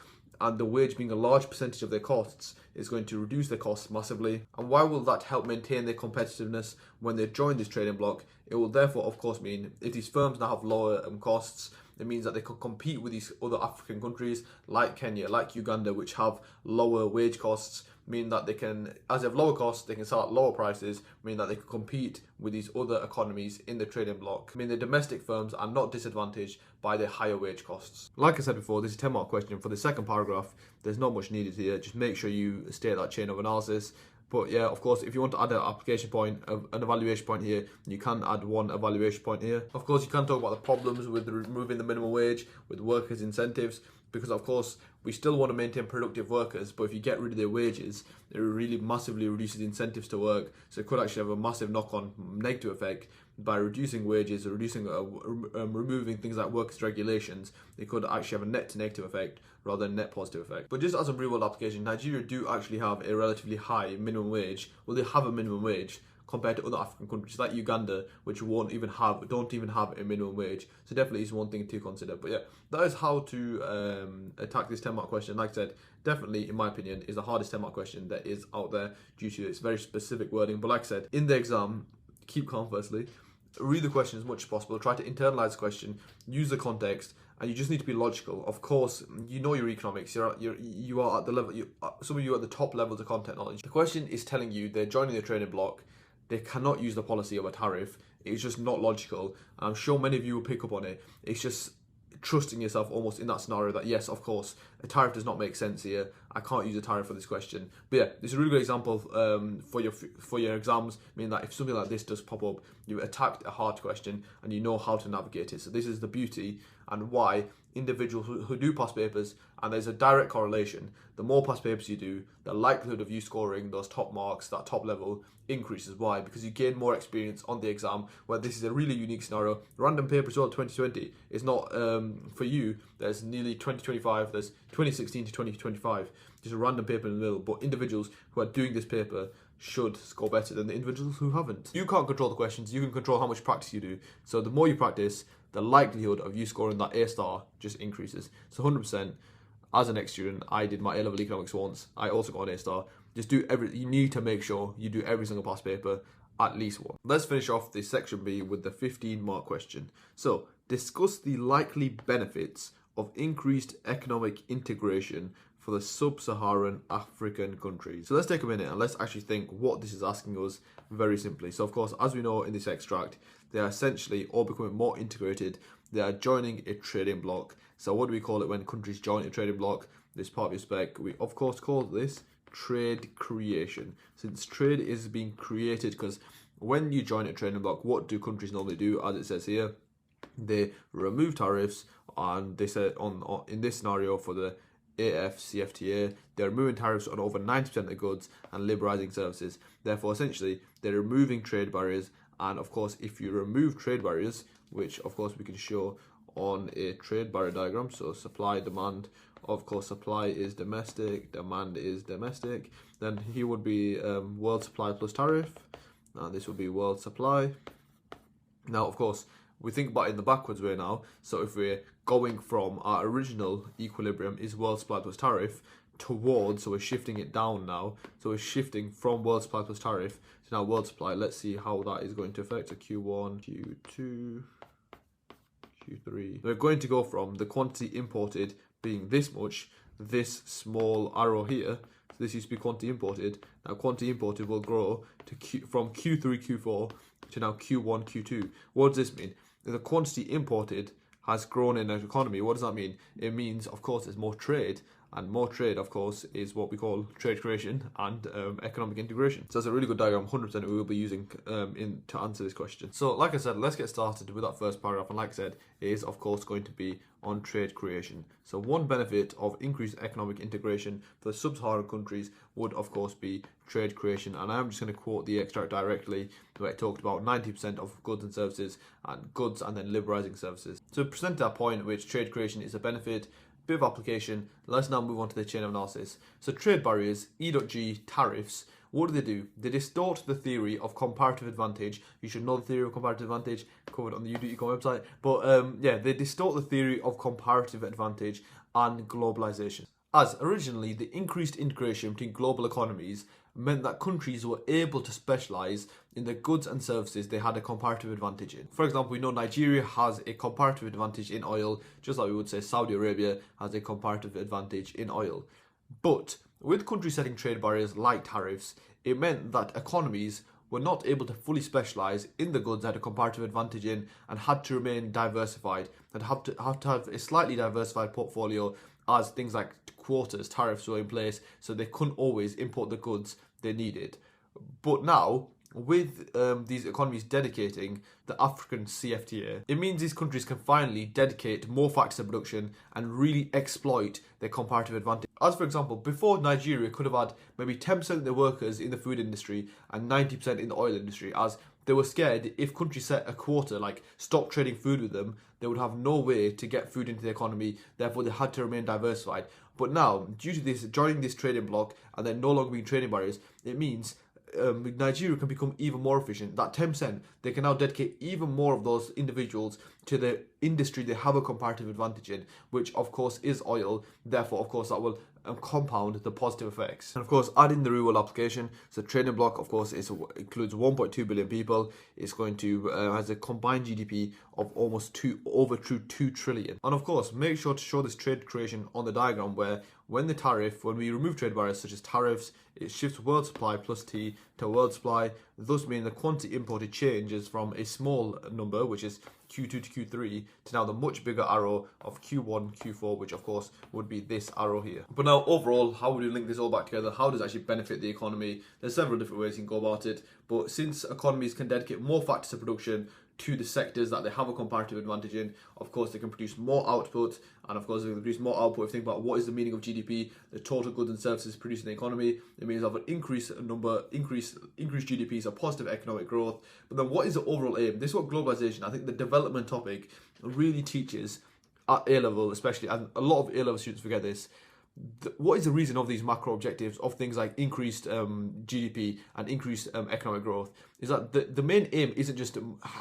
and the wage being a large percentage of their costs, is going to reduce their costs massively. And why will that help maintain their competitiveness when they join this trading bloc? It will therefore, of course, mean if these firms now have lower costs, it means that they can compete with these other African countries like Kenya, like Uganda, which have lower wage costs, mean that they can, as they have lower costs, they can sell at lower prices, mean that they can compete with these other economies in the trading bloc. I mean, the domestic firms are not disadvantaged by their higher wage costs. Like I said before, this is a 10-mark question. For the second paragraph, there's not much needed here. Just make sure you state that chain of analysis. But yeah, of course, if you want to add an application point, an evaluation point here, you can add one evaluation point here. Of course, you can talk about the problems with removing the minimum wage, with workers' incentives, because of course, we still want to maintain productive workers, but if you get rid of their wages, it really massively reduces the incentives to work. So it could actually have a massive knock-on negative effect by reducing wages, or removing things like workers' regulations. It could actually have a net to negative effect rather than net positive effect. But just as a real-world application, Nigeria do actually have a relatively high minimum wage. Well, they have a minimum wage compared to other African countries like Uganda, which don't even have a minimum wage. So definitely is one thing to consider. But yeah, that is how to attack this 10-mark question. Like I said, definitely, in my opinion, is the hardest 10-mark question that is out there due to its very specific wording. But like I said, in the exam, keep calm firstly, read the question as much as possible, try to internalize the question, use the context, and you just need to be logical. Of course, you know your economics. You are at the level. Some of you are at the top levels of content knowledge. The question is telling you they're joining the trading bloc. They cannot use the policy of a tariff. It's just not logical. I'm sure many of you will pick up on it. It's just trusting yourself almost in that scenario that yes, of course, a tariff does not make sense here. I can't use a tariff for this question. But yeah, this is a really good example for your exams, meaning that if something like this does pop up, you've attacked a hard question and you know how to navigate it. So this is the beauty and why individuals who do pass papers, and there's a direct correlation, the more pass papers you do, the likelihood of you scoring those top marks, that top level, increases. Why? Because you gain more experience on the exam, where this is a really unique scenario. Random paper as well, 2020 is not for you. There's nearly 2025, there's 2016 to 2025, just a random paper in the middle, but individuals who are doing this paper should score better than the individuals who haven't. You can't control the questions, you can control how much practice you do. So the more you practice, the likelihood of you scoring that A star just increases. So 100%, as an ex-student, I did my A-level economics once. I also got an A star. Just do you need to make sure you do every single past paper, at least one. Let's finish off this section B with the 15-mark question. So, discuss the likely benefits of increased economic integration for the sub-Saharan African countries. So let's take a minute and let's actually think what this is asking us very simply. So of course, as we know in this extract, they are essentially all becoming more integrated. They are joining a trading bloc. So what do we call it when countries join a trading bloc? This part of your spec, we of course call this trade creation. Since trade is being created, because when you join a trading bloc, what do countries normally do? As it says here, they remove tariffs, and they said in this scenario for the AFCFTA, they're removing tariffs on over 90% of the goods and liberalising services. Therefore, essentially, they're removing trade barriers. And of course, if you remove trade barriers, which of course we can show on a trade barrier diagram, so supply, demand, of course, supply is domestic, demand is domestic, then here would be world supply plus tariff, and this would be world supply. Now, of course, we think about it in the backwards way now. So if we're going from our original equilibrium is world supply plus tariff towards, so we're shifting it down now. So we're shifting from world supply plus tariff to now world supply. Let's see how that is going to affect. So Q1, Q2, Q3. We're going to go from the quantity imported being this much, this small arrow here. So this used to be quantity imported. Now quantity imported will grow to from Q3, Q4 to now Q1, Q2. What does this mean? The quantity imported has grown in an economy. What does that mean? It means, of course, there's more trade. And more trade, of course, is what we call trade creation and economic integration. So it's a really good diagram, 100% we will be using to answer this question. So like I said, let's get started with that first paragraph. And like I said, it is, of course, going to be on trade creation. So one benefit of increased economic integration for the sub-Saharan countries would, of course, be trade creation. And I'm just going to quote the extract directly, where it talked about 90% of goods and services and goods and then liberalising services. So present that point, which trade creation is a benefit, bit of application. Let's now move on to the chain of analysis. So trade barriers, E.G, tariffs, what do? They distort the theory of comparative advantage. You should know the theory of comparative advantage, covered on the UDEcon website. But yeah, they distort the theory of comparative advantage and globalization. As originally, the increased integration between global economies meant that countries were able to specialise in the goods and services they had a comparative advantage in. For example, we know Nigeria has a comparative advantage in oil, just like we would say Saudi Arabia has a comparative advantage in oil. But with countries setting trade barriers like tariffs, it meant that economies were not able to fully specialise in the goods they had a comparative advantage in and had to remain diversified and have to have a slightly diversified portfolio, as things like quotas, tariffs were in place, so they couldn't always import the goods they needed. But now, with these economies dedicating the African CFTA, it means these countries can finally dedicate more factors of production and really exploit their comparative advantage. As for example, before Nigeria could have had maybe 10% of their workers in the food industry and 90% in the oil industry, as they were scared if countries set a quota, like stop trading food with them, they would have no way to get food into the economy, therefore they had to remain diversified. But now, due to this, joining this trading bloc and then no longer being trading barriers, it means Nigeria can become even more efficient. That 10%, they can now dedicate even more of those individuals to the industry they have a comparative advantage in, which of course is oil. Therefore, of course, that will compound the positive effects. And of course, adding the real world application, so trading bloc, of course, includes 1.2 billion people. It's going to has a combined GDP of almost over 2 trillion. And of course, make sure to show this trade creation on the diagram, where when we remove trade barriers such as tariffs, it shifts world supply plus T to world supply, thus meaning the quantity imported changes from a small number, which is Q2 to Q3, to now the much bigger arrow of Q1, Q4, which of course would be this arrow here. But now overall, how would you link this all back together? How does it actually benefit the economy? There's several different ways you can go about it, but since economies can dedicate more factors of production to the sectors that they have a comparative advantage in, of course they can produce more output, and of course they can produce more output. If you think about what is the meaning of GDP, the total goods and services produced in the economy, it means of an increased GDP is a positive economic growth. But then what is the overall aim? This is what globalization, I think the development topic really teaches at A level, especially, and a lot of A level students forget this. What is the reason of these macro objectives of things like increased GDP and increased economic growth? Is that the main aim isn't just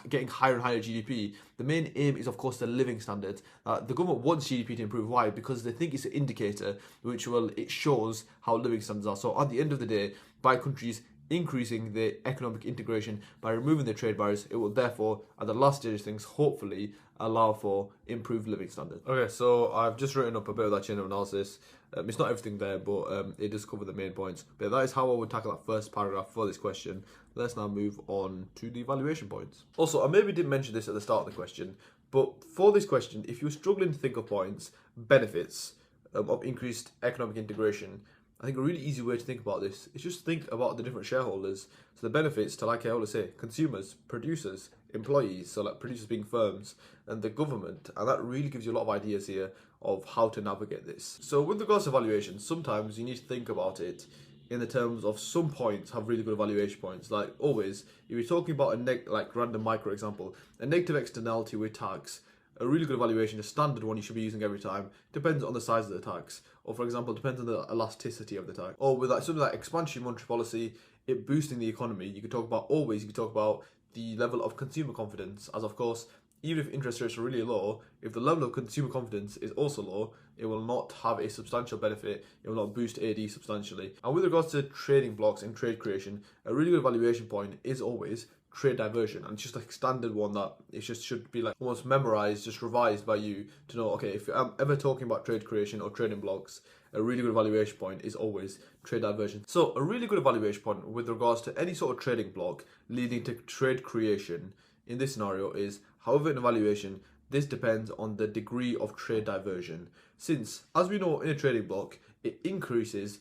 getting higher and higher GDP. The main aim is, of course, the living standards. The government wants GDP to improve. Why? Because they think it's an indicator it shows how living standards are. So at the end of the day, by countries increasing the economic integration, by removing the trade barriers, it will therefore, at the last stage of things, hopefully allow for improved living standards. Okay, so I've just written up a bit of that chain of analysis. It's not everything there, but it does cover the main points. But that is how I would tackle that first paragraph for this question. Let's now move on to the evaluation points. Also, I maybe didn't mention this at the start of the question, but for this question, if you're struggling to think of points, benefits of increased economic integration, I think a really easy way to think about this is just think about the different shareholders. So the benefits to, like I always say, consumers, producers, employees, so like producers being firms, and the government. And that really gives you a lot of ideas here of how to navigate this. So with regards to evaluation, sometimes you need to think about it in the terms of some points have really good evaluation points. Like always, if you're talking about like random micro example, a negative externality with tax, a really good evaluation, a standard one you should be using every time, depends on the size of the tax. Or for example, depends on the elasticity of the tax. Or with like something like expansion monetary policy, it boosting the economy, you could talk about the level of consumer confidence, as of course, even if interest rates are really low, if the level of consumer confidence is also low, it will not have a substantial benefit. It will not boost AD substantially. And with regards to trading blocks and trade creation, a really good valuation point is always trade diversion, and it's just a standard one that it just should be like almost memorized, just revised by you to know, okay, if I'm ever talking about trade creation or trading blocks, a really good evaluation point is always trade diversion. So a really good evaluation point with regards to any sort of trading block leading to trade creation in this scenario is, however, in evaluation, this depends on the degree of trade diversion. Since, as we know, in a trading block, it increases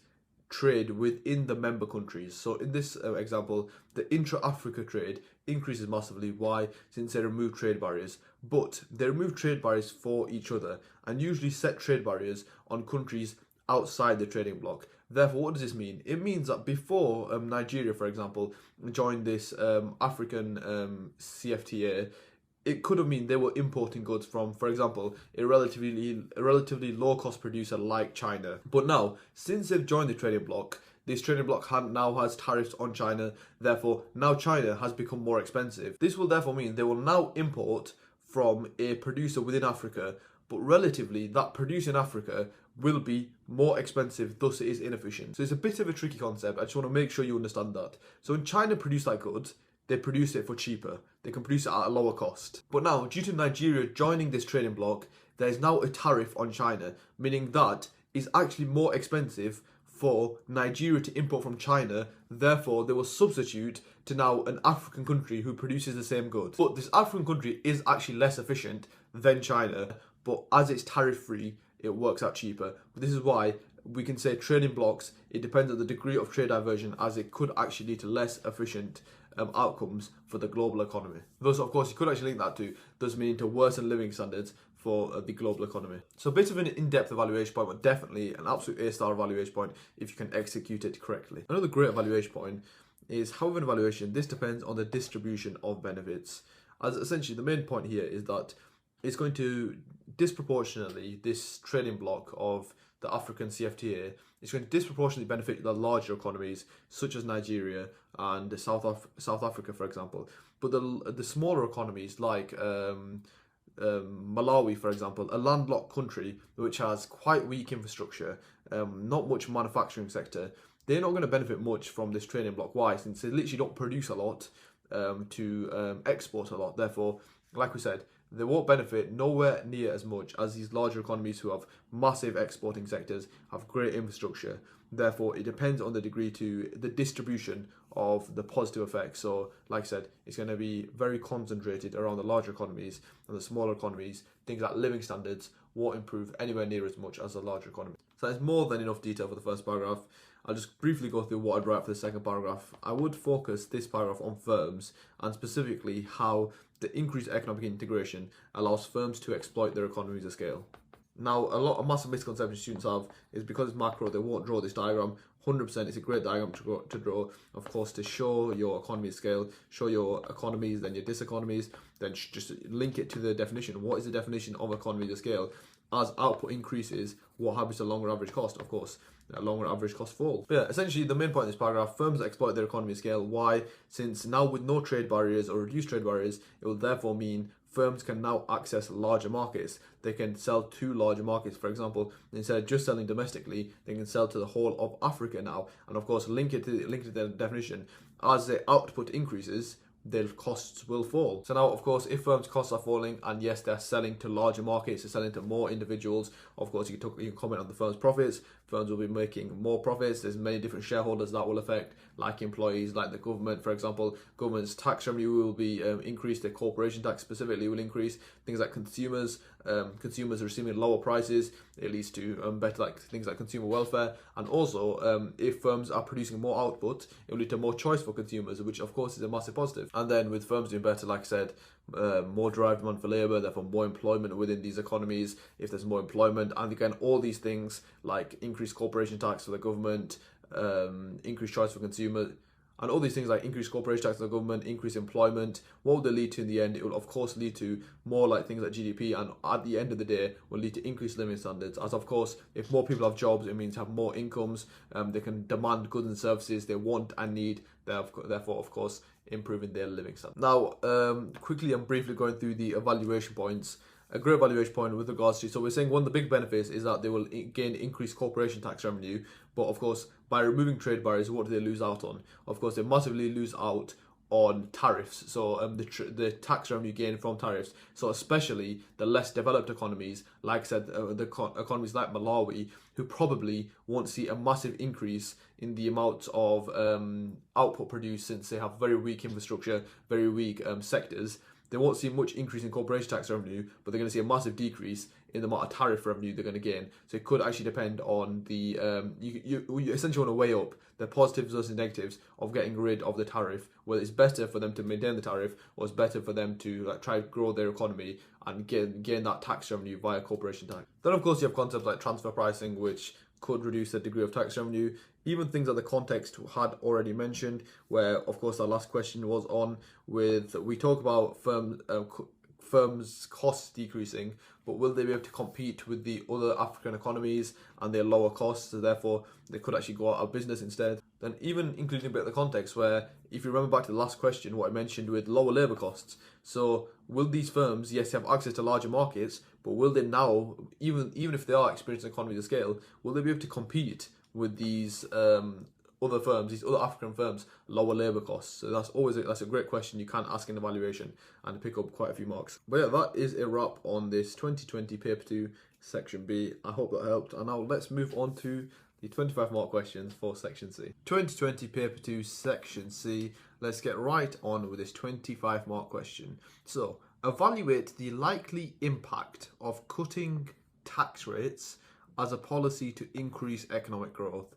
trade within the member countries. So in this example, the intra-Africa trade increases massively. Why? Since they remove trade barriers. But they remove trade barriers for each other and usually set trade barriers on countries outside the trading bloc. Therefore, what does this mean? It means that before Nigeria, for example, joined this African CFTA, it could have mean they were importing goods from, for example, a relatively low-cost producer like China. But now, since they've joined the trading bloc, this trading bloc now has tariffs on China. Therefore, now China has become more expensive. This will therefore mean they will now import from a producer within Africa, but relatively, that producer in Africa will be more expensive, thus it is inefficient. So it's a bit of a tricky concept. I just want to make sure you understand that. So when China produce that good, they produce it for cheaper. They can produce it at a lower cost. But now, due to Nigeria joining this trading bloc, there is now a tariff on China, meaning that it's actually more expensive for Nigeria to import from China. Therefore, they will substitute to now an African country who produces the same goods. But this African country is actually less efficient than China, but as it's tariff-free, it works out cheaper. But this is why we can say trading blocks, it depends on the degree of trade diversion, as it could actually lead to less efficient outcomes for the global economy. Thus, of course, you could actually link that to, does mean to worsen living standards for the global economy. So a bit of an in-depth evaluation point, but definitely an absolute A-star evaluation point if you can execute it correctly. Another great evaluation point is, however, in evaluation, this depends on the distribution of benefits. As essentially the main point here is that it's going to disproportionately, this trading bloc of the African CFTA, is going to disproportionately benefit the larger economies such as Nigeria and South Africa, for example. But the smaller economies like Malawi, for example, a landlocked country which has quite weak infrastructure, not much manufacturing sector, they're not going to benefit much from this trading bloc. Why? Since they literally don't produce a lot to export a lot. Therefore, like we said, they won't benefit nowhere near as much as these larger economies who have massive exporting sectors, have great infrastructure. Therefore, it depends on the degree to the distribution of the positive effects. So, like I said, it's going to be very concentrated around the larger economies, and the smaller economies, things like living standards, won't improve anywhere near as much as the larger economy. So that's more than enough detail for the first paragraph. I'll just briefly go through what I'd write for the second paragraph. I would focus this paragraph on firms, and specifically how the increased economic integration allows firms to exploit their economies of scale. Now, a massive misconception students have is because it's macro, they won't draw this diagram. 100%, it's a great diagram to draw, of course, to show your economy of scale, show your economies, then your diseconomies, then just link it to the definition. What is the definition of economies of scale? As output increases, what happens to longer average cost? Of course, longer average cost falls. But yeah, essentially the main point of this paragraph, firms that exploit their economy of scale. Why? Since now with no trade barriers or reduced trade barriers, it will therefore mean firms can now access larger markets. They can sell to larger markets. For example, instead of just selling domestically, they can sell to the whole of Africa now. And of course, link it to the definition. As the output increases, their costs will fall. So now, of course, if firms' costs are falling, and yes, they're selling to larger markets, they're selling to more individuals, of course, you can comment on the firm's profits. Firms will be making more profits. There's many different shareholders that will affect, like employees, like the government, for example. Government's tax revenue will be increased. The corporation tax specifically will increase. Things like consumers are receiving lower prices. It leads to better things like consumer welfare. And also, if firms are producing more output, it will lead to more choice for consumers, which of course is a massive positive. And then with firms doing better, like I said, more derived demand for labour, therefore more employment within these economies. If there's more employment, and again, all these things like increased corporation tax for the government, increased choice for consumers, And all these things like increased corporation tax in the government, increased employment, what will they lead to in the end? It will of course lead to more like things like GDP, and at the end of the day will lead to increased living standards. As of course, if more people have jobs, it means have more incomes, they can demand goods and services they want and need, therefore of course improving their living standards. Now, quickly and briefly going through the evaluation points. A great evaluation point with regards to, so we're saying one of the big benefits is that they will gain increased corporation tax revenue, but of course by removing trade barriers, what do they lose out on? Of course they massively lose out on tariffs, so the tax revenue gained from tariffs, so especially the less developed economies, like I said, the economies like Malawi, who probably won't see a massive increase in the amount of output produced, since they have very weak infrastructure, very weak sectors. They won't see much increase in corporation tax revenue, but they're going to see a massive decrease in the amount of tariff revenue they're going to gain. So it could actually depend on the, you essentially want to weigh up the positives versus negatives of getting rid of the tariff, whether it's better for them to maintain the tariff or it's better for them to like try to grow their economy and gain that tax revenue via corporation tax. Then of course you have concepts like transfer pricing, which could reduce the degree of tax revenue. Even things that the context had already mentioned, where of course our last question was on with, we talk about firms' costs decreasing, but will they be able to compete with the other African economies and their lower costs, so therefore they could actually go out of business instead. Then even including a bit of the context where, if you remember back to the last question, what I mentioned with lower labour costs, so will these firms, yes, have access to larger markets, but will they now, even if they are experiencing economies of scale, will they be able to compete with these other firms, these other African firms, lower labour costs? So that's a great question you can ask in evaluation and pick up quite a few marks. But yeah, that is a wrap on this 2020 paper 2 section B. I hope that helped, and now let's move on to the 25 mark questions for section C. 2020 paper 2 section C. Let's get right on with this 25 mark question. So evaluate the likely impact of cutting tax rates as a policy to increase economic growth.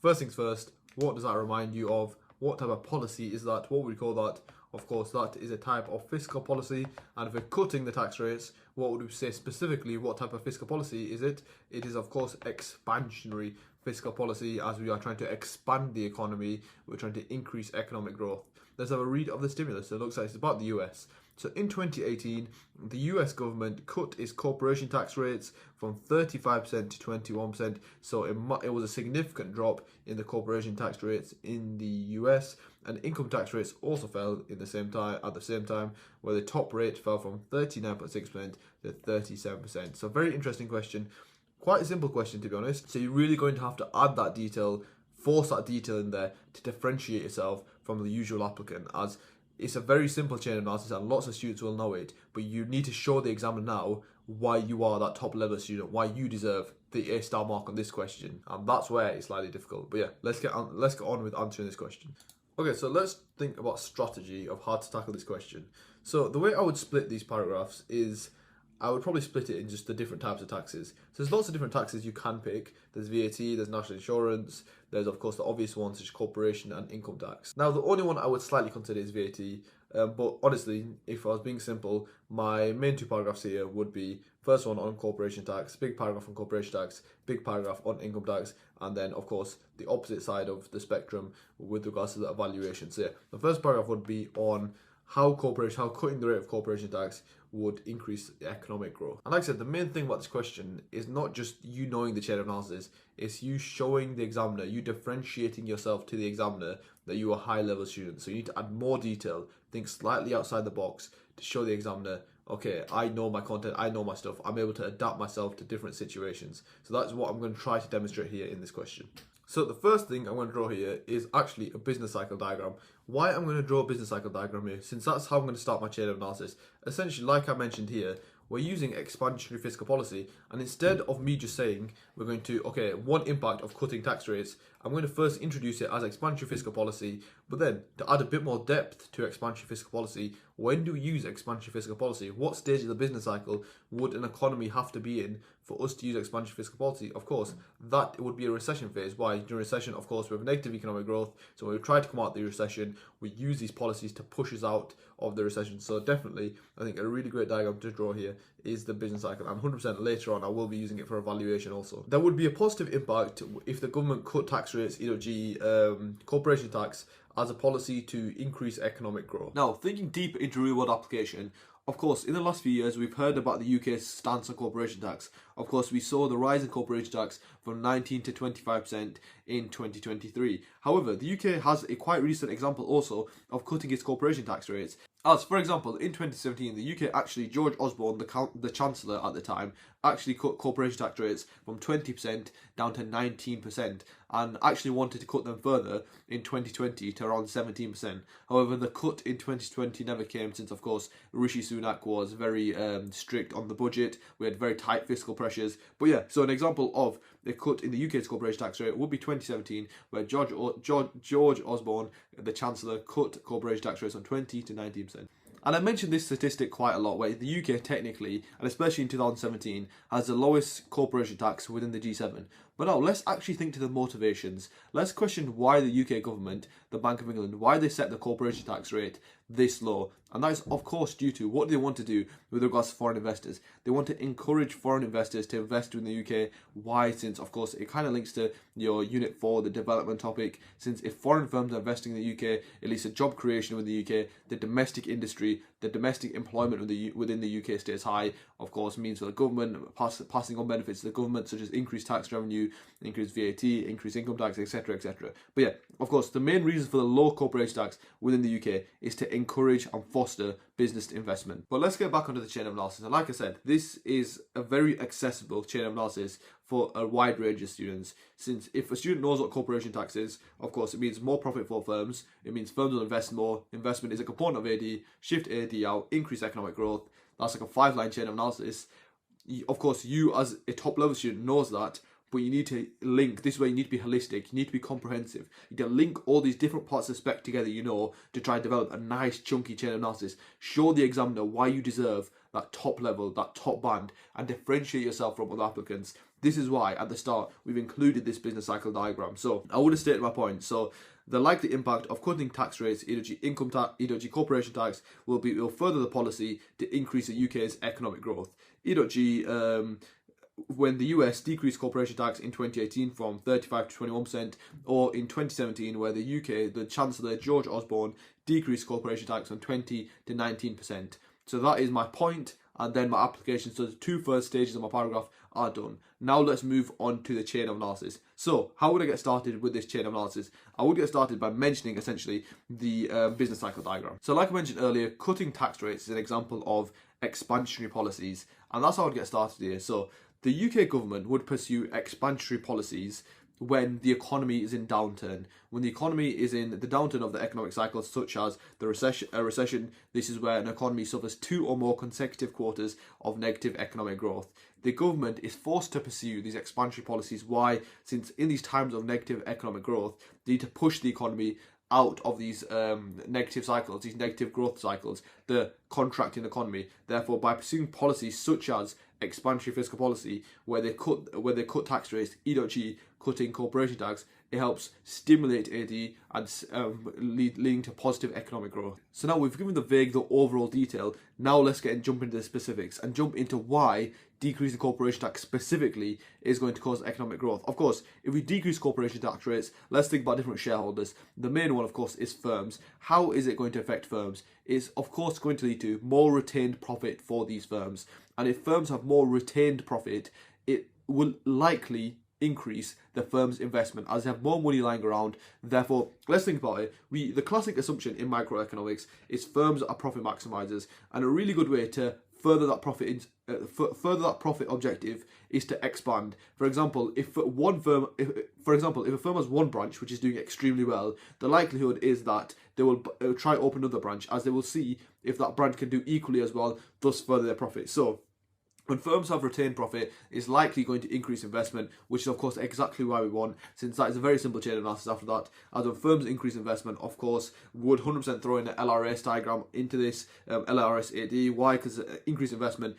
First things first, what does that remind you of? What type of policy is that? What would we call that? Of course, that is a type of fiscal policy. And if we're cutting the tax rates, what would we say specifically? What type of fiscal policy is it? It is, of course, expansionary fiscal policy, as we are trying to expand the economy. We're trying to increase economic growth. Let's have a read of the stimulus. So it looks like it's about the US. So in 2018, the US government cut its corporation tax rates from 35% to 21%. So it was a significant drop in the corporation tax rates in the US, and income tax rates also fell at the same time, where the top rate fell from 39.6% to 37%. So very interesting question. Quite a simple question, to be honest. So you're really going to have to add that detail, force that detail in there to differentiate yourself from the usual applicant, as it's a very simple chain of analysis and lots of students will know it, but you need to show the examiner now why you are that top level student, why you deserve the A-star mark on this question, and that's where it's slightly difficult. But yeah, let's get on with answering this question. Okay, so let's think about strategy of how to tackle this question. So the way I would split these paragraphs is, I would probably split it in just the different types of taxes. So there's lots of different taxes you can pick. There's VAT, there's national insurance, there's of course the obvious ones such as corporation and income tax. Now the only one I would slightly consider is VAT, but honestly, if I was being simple, my main two paragraphs here would be, first one on corporation tax, big paragraph on corporation tax, big paragraph on income tax, and then of course the opposite side of the spectrum with regards to the evaluation. So yeah, the first paragraph would be on how cutting the rate of corporation tax would increase economic growth. And like I said, the main thing about this question is not just you knowing the chain of analysis, it's you showing the examiner, you differentiating yourself to the examiner that you are a high level student. So you need to add more detail, think slightly outside the box to show the examiner, okay, I know my content, I know my stuff, I'm able to adapt myself to different situations. So that's what I'm going to try to demonstrate here in this question. So the first thing I'm going to draw here is actually a business cycle diagram. Why I'm going to draw a business cycle diagram here, since that's how I'm going to start my chain of analysis. Essentially, like I mentioned here, we're using expansionary fiscal policy, and instead of me just saying we're going to, okay, one impact of cutting tax rates, I'm going to first introduce it as expansionary fiscal policy, but then to add a bit more depth to expansionary fiscal policy, when do we use expansionary fiscal policy? What stage of the business cycle would an economy have to be in for us to use expansionary fiscal policy? Of course, that would be a recession phase. Why? During recession, of course, we have negative economic growth, so when we try to come out of the recession, we use these policies to push us out of the recession. So definitely, I think a really great diagram to draw here is the business cycle, and 100% later on I will be using it for evaluation also. There would be a positive impact if the government cut tax rates, e.g. Corporation tax as a policy to increase economic growth. Now, thinking deeper into real-world application, of course, in the last few years, we've heard about the UK's stance on corporation tax. Of course, we saw the rise in corporation tax from 19 to 25% in 2023. However, the UK has a quite recent example also of cutting its corporation tax rates. As, for example, in 2017, the UK actually, George Osborne, the Chancellor at the time, actually cut corporation tax rates from 20% down to 19% and actually wanted to cut them further in 2020 to around 17%. However, the cut in 2020 never came since, of course, Rishi Sunak was very strict on the budget. We had very tight fiscal pressures. But yeah, so an example of a cut in the UK's corporation tax rate would be 2017, where George Osborne, the Chancellor, cut corporation tax rates from 20 to 19%. And I mentioned this statistic quite a lot, where the UK technically, and especially in 2017, has the lowest corporation tax within the G7. But now, let's actually think to the motivations. Let's question why the UK government, the Bank of England, why they set the corporation tax rate this low. And that is, of course, due to what they want to do with regards to foreign investors. They want to encourage foreign investors to invest in the UK. Why? Since, of course, it kind of links to your Unit 4, the development topic. Since if foreign firms are investing in the UK, it leads to job creation within the UK, the domestic industry, the domestic employment within the UK stays high. Of course, means for the government, passing on benefits to the government, such as increased tax revenue, increased VAT, increased income tax, etc., etc. But yeah, of course, the main reason for the low corporation tax within the UK is to encourage and foster business investment. But let's get back onto the chain of analysis. And like I said, this is a very accessible chain of analysis for a wide range of students. Since if a student knows what corporation tax is, of course, it means more profit for firms. It means firms will invest more. Investment is a component of AD. Shift AD out, increase economic growth. That's like a 5-line chain of analysis. Of course, you as a top-level student knows that, but you need to link. This is where you need to be holistic. You need to be comprehensive. You can link all these different parts of the spec together, to try and develop a nice chunky chain of analysis. Show the examiner why you deserve that top level, that top band, and differentiate yourself from other applicants. This is why, at the start, we've included this business cycle diagram. So I would have stated my point. So the likely impact of cutting tax rates, e.g. income tax, e.g. corporation tax, will further the policy to increase the UK's economic growth. E.g. When the US decreased corporation tax in 2018 from 35 to 21%, or in 2017 where the UK, the Chancellor George Osborne, decreased corporation tax from 20 to 19%. So that is my point, and then my application. So the 2 first stages of my paragraph are done. Now let's move on to the chain of analysis. So how would I get started with this chain of analysis? I would get started by mentioning essentially the business cycle diagram. So like I mentioned earlier, cutting tax rates is an example of expansionary policies, and that's how I'd get started here. So the UK government would pursue expansionary policies when the economy is in downturn. When the economy is in the downturn of the economic cycle, such as a recession, this is where an economy suffers 2 or more consecutive quarters of negative economic growth. The government is forced to pursue these expansionary policies. Why? Since in these times of negative economic growth, they need to push the economy out of these negative cycles, these negative growth cycles, the contracting economy. Therefore, by pursuing policies such as expansionary fiscal policy, where they cut tax rates, e.g. cutting corporation tax, it helps stimulate AD and leading to positive economic growth. So now we've given the overall detail. Now let's jump into the specifics and jump into why decreasing corporation tax specifically is going to cause economic growth. Of course, if we decrease corporation tax rates, let's think about different shareholders. The main one, of course, is firms. How is it going to affect firms? It's, of course, going to lead to more retained profit for these firms. And if firms have more retained profit, it will likely increase the firm's investment as they have more money lying around. Therefore, let's think about it. The classic assumption in microeconomics is firms are profit maximizers, and a really good way to further that profit objective is to expand. For example, if a firm has one branch which is doing extremely well, the likelihood is that they will try to open another branch, as they will see if that branch can do equally as well, thus further their profit. So when firms have retained profit, it's likely going to increase investment, which is of course exactly why we want, since that is a very simple chain of analysis after that. As when firms increase investment, of course, we would 100% throw in the LRS diagram into this, LRS AD. Why? Because increased investment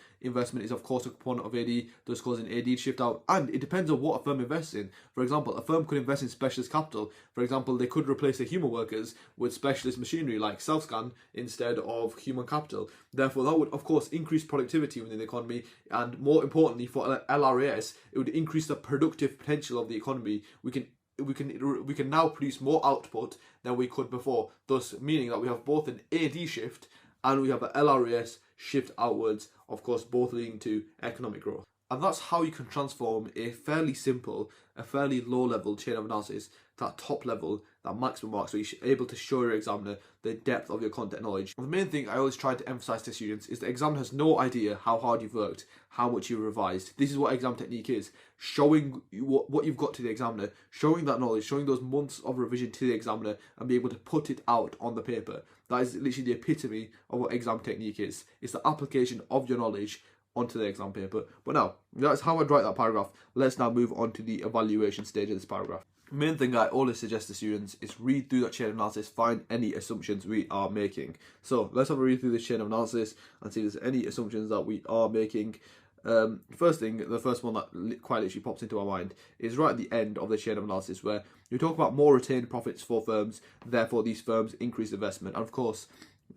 is of course a component of AD, thus causing AD to shift out. And it depends on what a firm invests in. For example, a firm could invest in specialist capital. For example, they could replace their human workers with specialist machinery like self-scan instead of human capital. Therefore, that would of course increase productivity within the economy, and more importantly for LRAS, it would increase the productive potential of the economy. We can we can now produce more output than we could before, thus meaning that we have both an AD shift and we have an LRAS shift outwards, of course both leading to economic growth. And that's how you can transform a fairly simple, a fairly low level chain of analysis, that top level, that maximum marks, where you're able to show your examiner the depth of your content knowledge. And the main thing I always try to emphasize to students is the examiner has no idea how hard you've worked, how much you've revised. This is what exam technique is, showing what you've got to the examiner, showing that knowledge, showing those months of revision to the examiner, and be able to put it out on the paper. That is literally the epitome of what exam technique is. It's the application of your knowledge onto the exam paper. But now, that's how I'd write that paragraph. Let's now move on to the evaluation stage of this paragraph. Main thing I always suggest to students is read through that chain of analysis, find any assumptions we are making. So let's have a read through this chain of analysis and see if there's any assumptions that we are making. First thing, the first one that quite literally pops into our mind is right at the end of the chain of analysis, where you talk about more retained profits for firms, therefore these firms increase investment. And of course,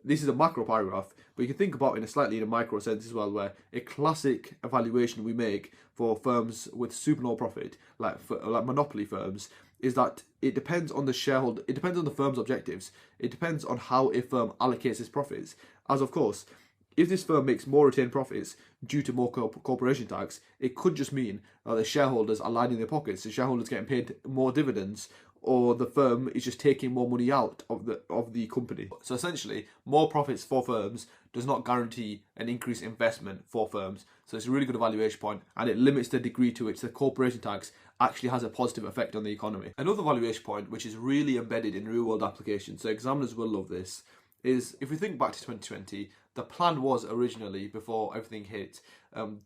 this is a macro paragraph, but you can think about it in a micro sense as well, where a classic evaluation we make for firms with super low profit, like monopoly firms, is that it depends on the shareholder, it depends on the firm's objectives, it depends on how a firm allocates its profits. As of course, if this firm makes more retained profits due to more corporation tax, it could just mean that the shareholders are lining their pockets, the shareholders getting paid more dividends, or the firm is just taking more money out of the company. So essentially, more profits for firms does not guarantee an increased investment for firms. So it's a really good evaluation point, and it limits the degree to which the corporation tax actually has a positive effect on the economy. Another evaluation point, which is really embedded in real world applications, so examiners will love this, is if we think back to 2020, the plan was originally, before everything hit,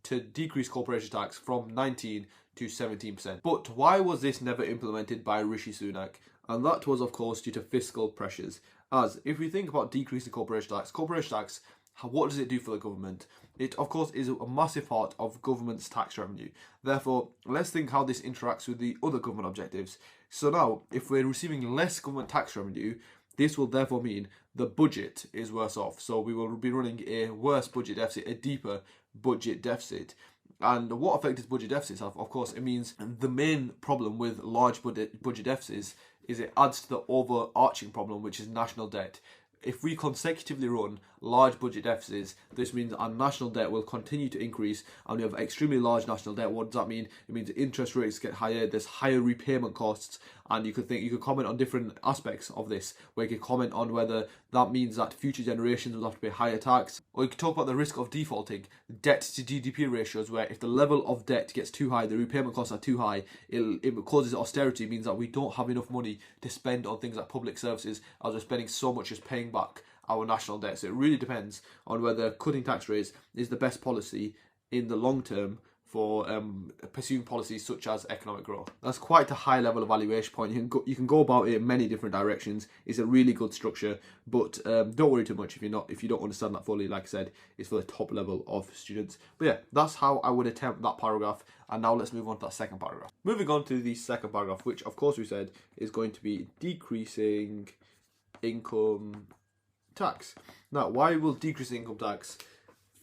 to decrease corporation tax from 19 to 17%. But why was this never implemented by Rishi Sunak? And that was, of course, due to fiscal pressures. As if we think about decreasing corporation tax, what does it do for the government? It, of course, is a massive part of government's tax revenue. Therefore, let's think how this interacts with the other government objectives. So now, if we're receiving less government tax revenue, this will therefore mean the budget is worse off. So we will be running a worse budget deficit, a deeper budget deficit. And what effect does budget deficits have? Of course, it means the main problem with large budget deficits is it adds to the overarching problem, which is national debt. If we consecutively run large budget deficits, this means our national debt will continue to increase, and we have extremely large national debt. What does that mean? It means interest rates get higher, there's higher repayment costs, and you could comment on different aspects of this, where you could comment on whether that means that future generations will have to pay higher tax, or you could talk about the risk of defaulting, debt to GDP ratios, where if the level of debt gets too high, the repayment costs are too high, it causes austerity, means that we don't have enough money to spend on things like public services, as we're spending so much just paying back our national debt. So it really depends on whether cutting tax rates is the best policy in the long term for pursuing policies such as economic growth. That's quite a high level evaluation point. You can go about it in many different directions. It's a really good structure, but don't worry too much if you don't understand that fully. Like I said, it's for the top level of students. But yeah, that's how I would attempt that paragraph. And now let's move on to that second paragraph. Moving on to the second paragraph, which of course we said is going to be decreasing income tax. Now, why will decreasing income tax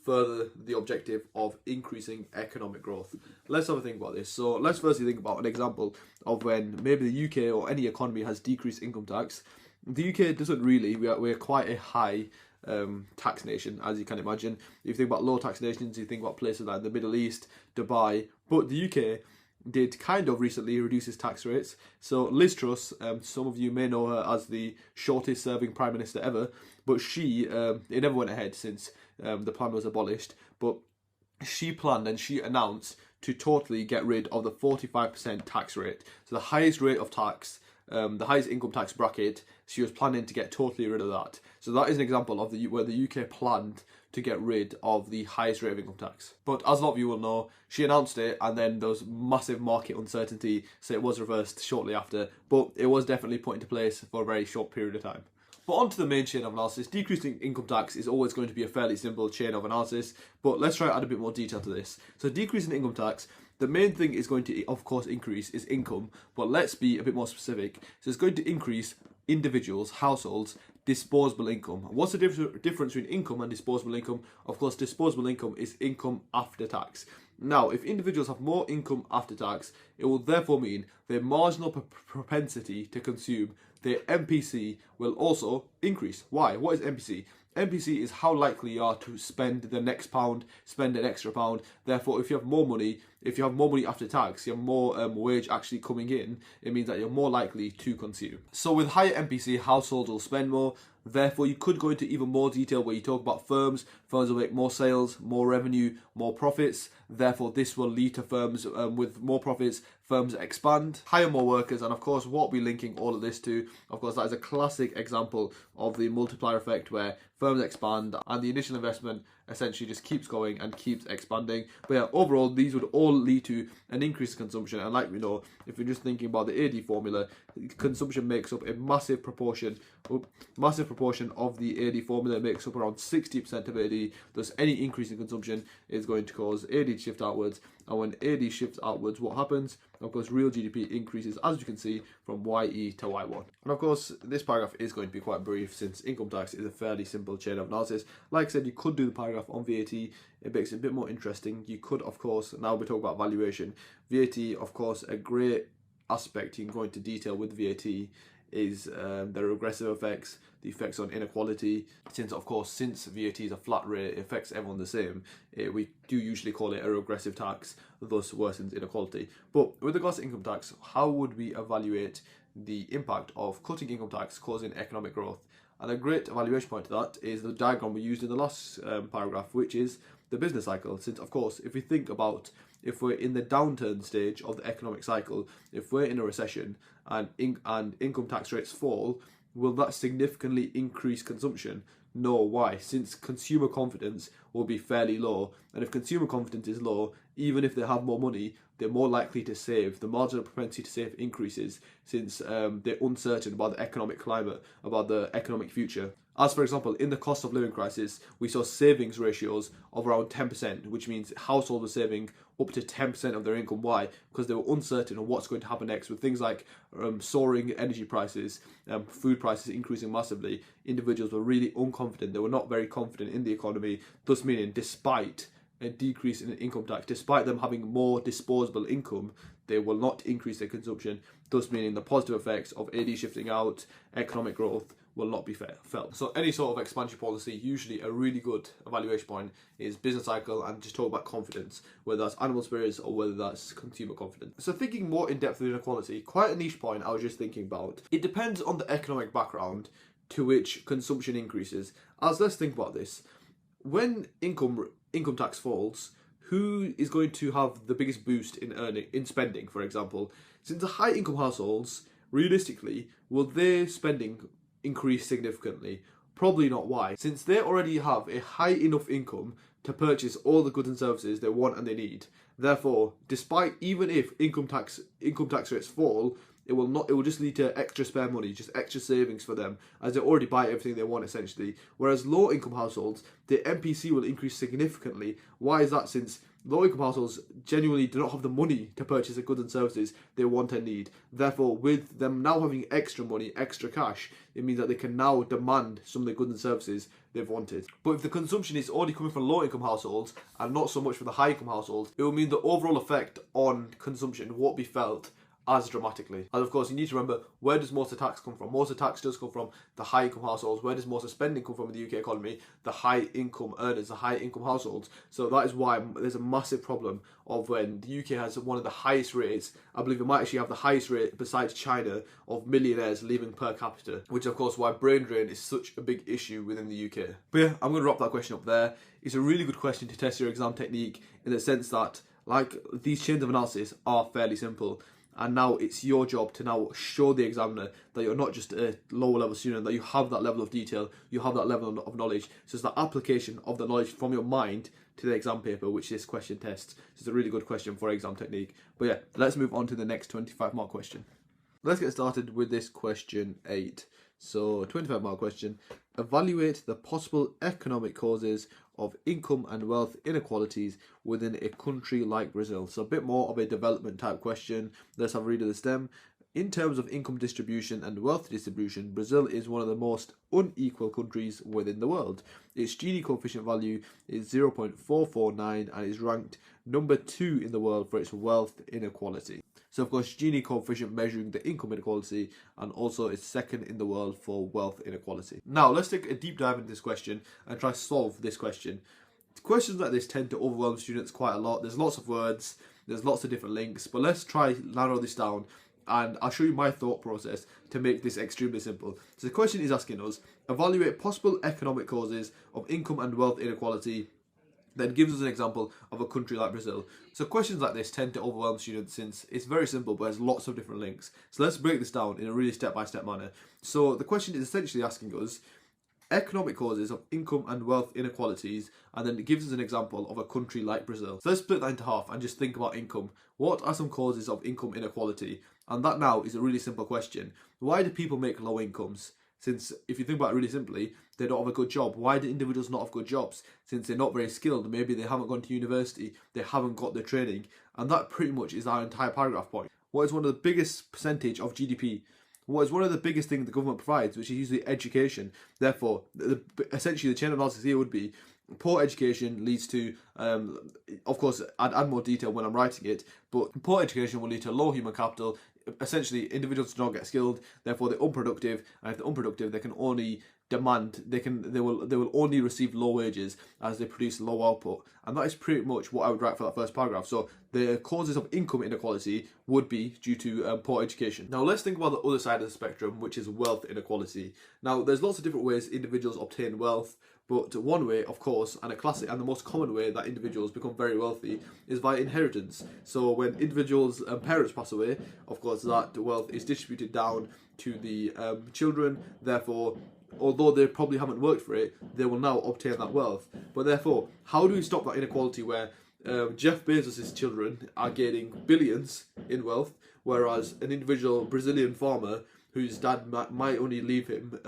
further the objective of increasing economic growth? Let's have a think about this. So let's firstly think about an example of when maybe the UK or any economy has decreased income tax. The UK doesn't really. We're quite a high tax nation, as you can imagine. If you think about low tax nations, you think about places like the Middle East, Dubai, but the UK did kind of recently reduce its tax rates. So Liz Truss, some of you may know her as the shortest serving Prime Minister ever, but she, it never went ahead since the plan was abolished, but she planned and she announced to totally get rid of the 45% tax rate. So the highest rate of tax, the highest income tax bracket, she was planning to get totally rid of that. So that is an example of where the UK planned to get rid of the highest rate of income tax. But as a lot of you will know, she announced it and then there was massive market uncertainty, so it was reversed shortly after, but it was definitely put into place for a very short period of time. But on to the main chain of analysis. Decreasing income tax is always going to be a fairly simple chain of analysis, but let's try to add a bit more detail to this. So decreasing income tax, the main thing is going to, of course, increase is income, but let's be a bit more specific. So it's going to increase individuals, households, disposable income. What's the difference between income and disposable income? Of course, disposable income is income after tax. Now, if individuals have more income after tax, it will therefore mean their marginal propensity to consume, their MPC, will also increase. Why? What is MPC? MPC is how likely you are to spend the next pound, spend an extra pound. Therefore, if you have more money, after tax, you have more wage actually coming in, it means that you're more likely to consume. So with higher MPC, households will spend more. Therefore, you could go into even more detail where you talk about firms. Firms will make more sales, more revenue, more profits. Therefore, this will lead to firms with more profits. Firms expand, hire more workers, and of course, what we're linking all of this to, of course, that is a classic example of the multiplier effect where firms expand and the initial investment essentially just keeps going and keeps expanding. But yeah, overall, these would all lead to an increase in consumption. And like we know, if you're just thinking about the AD formula, consumption makes up a massive proportion of the AD formula. It makes up around 60% of AD. Thus, any increase in consumption is going to cause AD to shift outwards. And when AD shifts outwards, what happens? Of course, real GDP increases, as you can see, from YE to Y1. And of course, this paragraph is going to be quite brief since income tax is a fairly simple chain of analysis. Like I said, you could do the paragraph on VAT. It makes it a bit more interesting. You could, of course, now we talk about valuation. VAT, of course, a great aspect you can go into detail with VAT is the regressive effects, the effects on inequality. Since VAT is a flat rate, it affects everyone the same. We do usually call it a regressive tax, thus worsens inequality. But with regards to income tax, how would we evaluate the impact of cutting income tax causing economic growth? And a great evaluation point to that is the diagram we used in the last paragraph, which is the business cycle. Since, of course, if we think about if we're in the downturn stage of the economic cycle, if we're in a recession and income tax rates fall, will that significantly increase consumption? No. Why? Since consumer confidence will be fairly low, and if consumer confidence is low, even if they have more money, they're more likely to save. The marginal propensity to save increases since they're uncertain about the economic climate, about the economic future. As for example, in the cost of living crisis, we saw savings ratios of around 10%, which means households were saving up to 10% of their income. Why? Because they were uncertain on what's going to happen next with things like soaring energy prices, food prices increasing massively. Individuals were really unconfident. They were not very confident in the economy, thus meaning despite a decrease in income tax, despite them having more disposable income, they will not increase their consumption, thus meaning the positive effects of AD shifting out, economic growth, will not be felt. So any sort of expansion policy, usually a really good evaluation point is business cycle and just talk about confidence, whether that's animal spirits or whether that's consumer confidence. So thinking more in depth with inequality, quite a niche point I was just thinking about. It depends on the economic background to which consumption increases. As let's think about this. When income tax falls, who is going to have the biggest boost in spending, for example? Since the high income households, realistically, will their spending increase significantly? Probably not. Why? Since they already have a high enough income to purchase all the goods and services they want and they need. Therefore, even if income tax rates fall, it will just lead to extra spare money, just extra savings for them, as they already buy everything they want essentially. Whereas low income households, the MPC will increase significantly. Why is that? Since low income households genuinely do not have the money to purchase the goods and services they want and need. Therefore, with them now having extra money, extra cash, it means that they can now demand some of the goods and services they've wanted. But if the consumption is only coming from low income households and not so much from the high income households, it will mean the overall effect on consumption won't be felt as dramatically. And of course, you need to remember, where does most of the tax come from? Most of the tax does come from the high income households. Where does most of the spending come from in the UK economy? The high income earners, the high income households. So that is why there's a massive problem of when the UK has one of the highest rates. I believe it might actually have the highest rate besides China of millionaires leaving per capita, which of course why brain drain is such a big issue within the UK. But yeah, I'm going to wrap that question up there. It's a really good question to test your exam technique in the sense that, like, these chains of analysis are fairly simple. And now it's your job to now show the examiner that you're not just a lower level student, that you have that level of detail, you have that level of knowledge. So it's the application of the knowledge from your mind to the exam paper, which this question tests. So it's a really good question for exam technique. But yeah, let's move on to the next 25 mark question. Let's get started with this question 8. So 25 mark question. Evaluate the possible economic causes of income and wealth inequalities within a country like Brazil. So a bit more of a development type question. Let's have a read of the stem. In terms of income distribution and wealth distribution, Brazil is one of the most unequal countries within the world. Its Gini coefficient value is 0.449 and is ranked number 2 in the world for its wealth inequality. So of course, Gini coefficient measuring the income inequality, and also it's second in the world for wealth inequality. Now let's take a deep dive into this question and try to solve this question. Questions like this tend to overwhelm students quite a lot. There's lots of words, there's lots of different links, but let's try narrow this down, and I'll show you my thought process to make this extremely simple. So the question is asking us, evaluate possible economic causes of income and wealth inequality, then gives us an example of a country like Brazil. So questions like this tend to overwhelm students since it's very simple but has lots of different links. So let's break this down in a really step-by-step manner. So the question is essentially asking us economic causes of income and wealth inequalities, and then it gives us an example of a country like Brazil. So let's split that into half and just think about income. What are some causes of income inequality? And that now is a really simple question. Why do people make low incomes? Since if you think about it really simply, they don't have a good job. Why do individuals not have good jobs? Since they're not very skilled, maybe they haven't gone to university, they haven't got the training, and that pretty much is our entire paragraph point. What is one of the biggest percentage of GDP? What is one of the biggest things the government provides, which is usually education. Therefore, essentially the chain of analysis here would be poor education leads to, of course, I'd add more detail when I'm writing it, but poor education will lead to low human capital. Essentially, individuals do not get skilled, therefore they're unproductive, and if they're unproductive, they can only demand, they will only receive low wages as they produce low output. And that is pretty much what I would write for that first paragraph. So the causes of income inequality would be due to poor education. Now let's think about the other side of the spectrum, which is wealth inequality. Now there's lots of different ways individuals obtain wealth, but one way, of course, and a classic and the most common way that individuals become very wealthy is via inheritance. So when individuals' parents pass away, of course, that wealth is distributed down to the children. Therefore, although they probably haven't worked for it, they will now obtain that wealth. But therefore, how do we stop that inequality where Jeff Bezos' children are gaining billions in wealth, whereas an individual Brazilian farmer whose dad might only leave him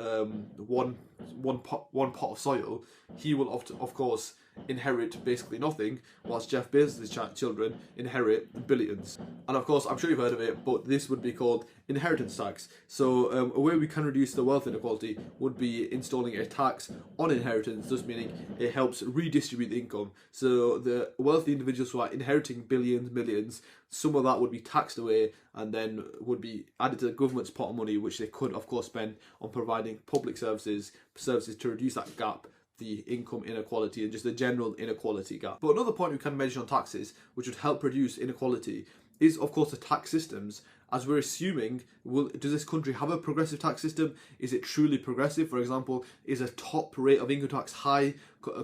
one pot of soil, he will of course inherit basically nothing, whilst Jeff Bezos' children inherit billions. And of course, I'm sure you've heard of it, but this would be called inheritance tax. So a way we can reduce the wealth inequality would be installing a tax on inheritance, thus meaning it helps redistribute the income. So the wealthy individuals who are inheriting billions, millions, some of that would be taxed away and then would be added to the government's pot of money, which they could of course spend on providing public services to reduce that gap, the income inequality and just the general inequality gap. But another point we can mention on taxes, which would help reduce inequality, is of course the tax systems. As we're assuming, does this country have a progressive tax system? Is it truly progressive? For example, is a top rate of income tax high,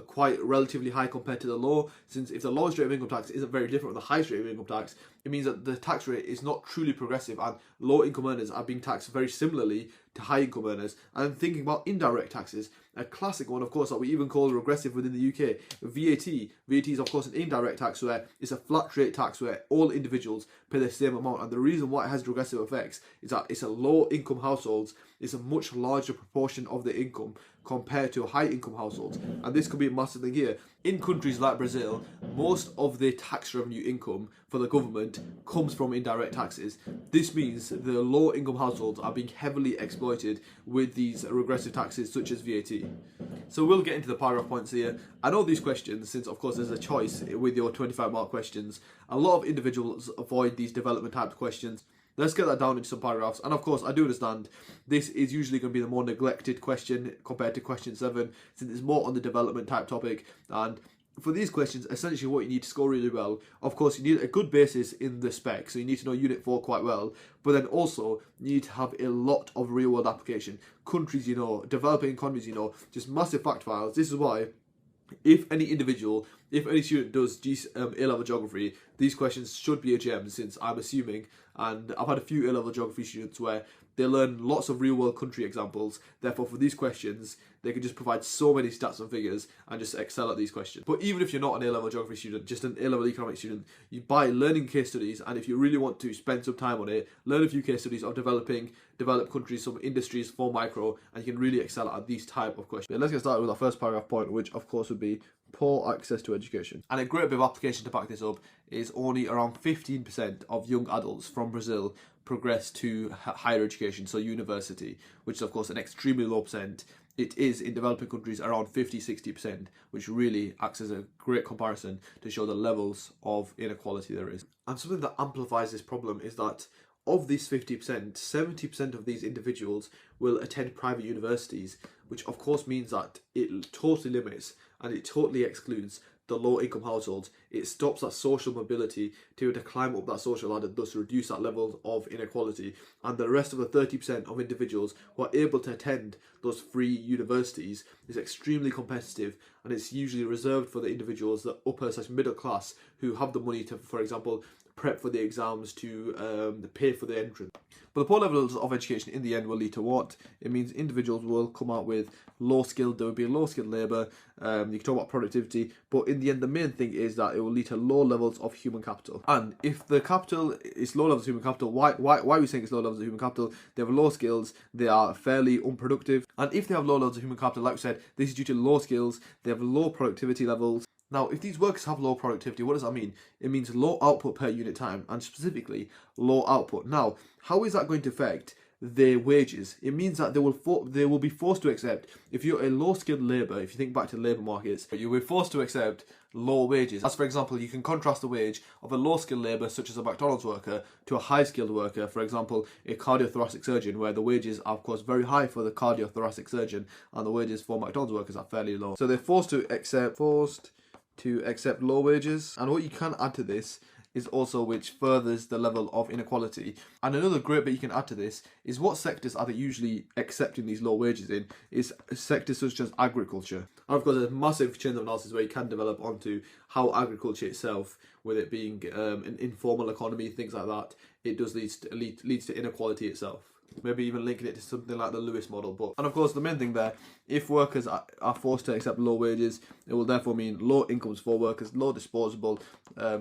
quite relatively high compared to the low? Since if the lowest rate of income tax isn't very different from the highest rate of income tax, it means that the tax rate is not truly progressive, and low income earners are being taxed very similarly to high income earners. And thinking about indirect taxes, a classic one, of course, that we even call regressive within the UK, VAT. VAT is, of course, an indirect tax where it's a flat rate tax where all individuals pay the same amount. And the reason why it has regressive effects is that it's a low income households, it's a much larger proportion of the income compared to high income households. And this could be a massive thing here. In countries like Brazil, most of the tax revenue income for the government comes from indirect taxes. This means the low income households are being heavily exploited with these regressive taxes such as VAT. So we'll get into the paragraph points here. I know these questions, since of course there's a choice with your 25 mark questions. A lot of individuals avoid these development type questions. Let's get that down into some paragraphs. And of course, I do understand this is usually going to be the more neglected question compared to question 7, since it's more on the development type topic. And for these questions, essentially what you need to score really well, of course, you need a good basis in the spec. So you need to know Unit 4 quite well. But then also, you need to have a lot of real world application. Countries you know, developing economies you know, just massive fact files. This is why if any student does A-level geography, these questions should be a gem, since I'm assuming, and I've had a few A-level geography students where they learn lots of real-world country examples. Therefore, for these questions, they can just provide so many stats and figures and just excel at these questions. But even if you're not an A-level geography student, just an A-level economics student, by learning case studies, and if you really want to spend some time on it, learn a few case studies of developed countries, some industries for micro, and you can really excel at these type of questions. Let's get started with our first paragraph point, which of course would be poor access to education. And a great bit of application to back this up is only around 15% of young adults from Brazil progress to higher education, so university, which is of course an extremely low percent. It is in developing countries around 50-60%, which really acts as a great comparison to show the levels of inequality there is. And something that amplifies this problem is that of these 50%, 70% of these individuals will attend private universities, which of course means that it totally limits and it totally excludes the low-income households. It stops that social mobility to climb up that social ladder, thus reduce that level of inequality. And the rest of the 30% of individuals who are able to attend those free universities is extremely competitive, and it's usually reserved for the individuals, the upper slash middle class, who have the money to, for example, prep for the exams, to pay for the entrance. But the poor levels of education in the end will lead to what? It means individuals will come out with low-skilled, there will be a low-skilled labour, you can talk about productivity, but in the end the main thing is that it will lead to low levels of human capital. And if the capital is low levels of human capital, why are we saying it's low levels of human capital? They have low skills, they are fairly unproductive, and if they have low levels of human capital, like we said, this is due to low skills, they have low productivity levels. Now, if these workers have low productivity, what does that mean? It means low output per unit time, and specifically low output. Now, how is that going to affect their wages? It means that they will be forced to accept, if you're a low-skilled labour, if you think back to labour markets, you'll be forced to accept low wages. As for example, you can contrast the wage of a low-skilled labour, such as a McDonald's worker, to a high-skilled worker, for example, a cardiothoracic surgeon, where the wages are, of course, very high for the cardiothoracic surgeon, and the wages for McDonald's workers are fairly low. So they're forced to accept low wages. And what you can add to this is also which furthers the level of inequality. And another great bit you can add to this is what sectors are they usually accepting these low wages in is sectors such as agriculture. And of course there's massive chains of analysis where you can develop onto how agriculture itself, with it being an informal economy, things like that, it does leads to inequality itself. Maybe even linking it to something like the Lewis model. And of course the main thing there, if workers are forced to accept low wages, it will therefore mean low incomes for workers, low disposable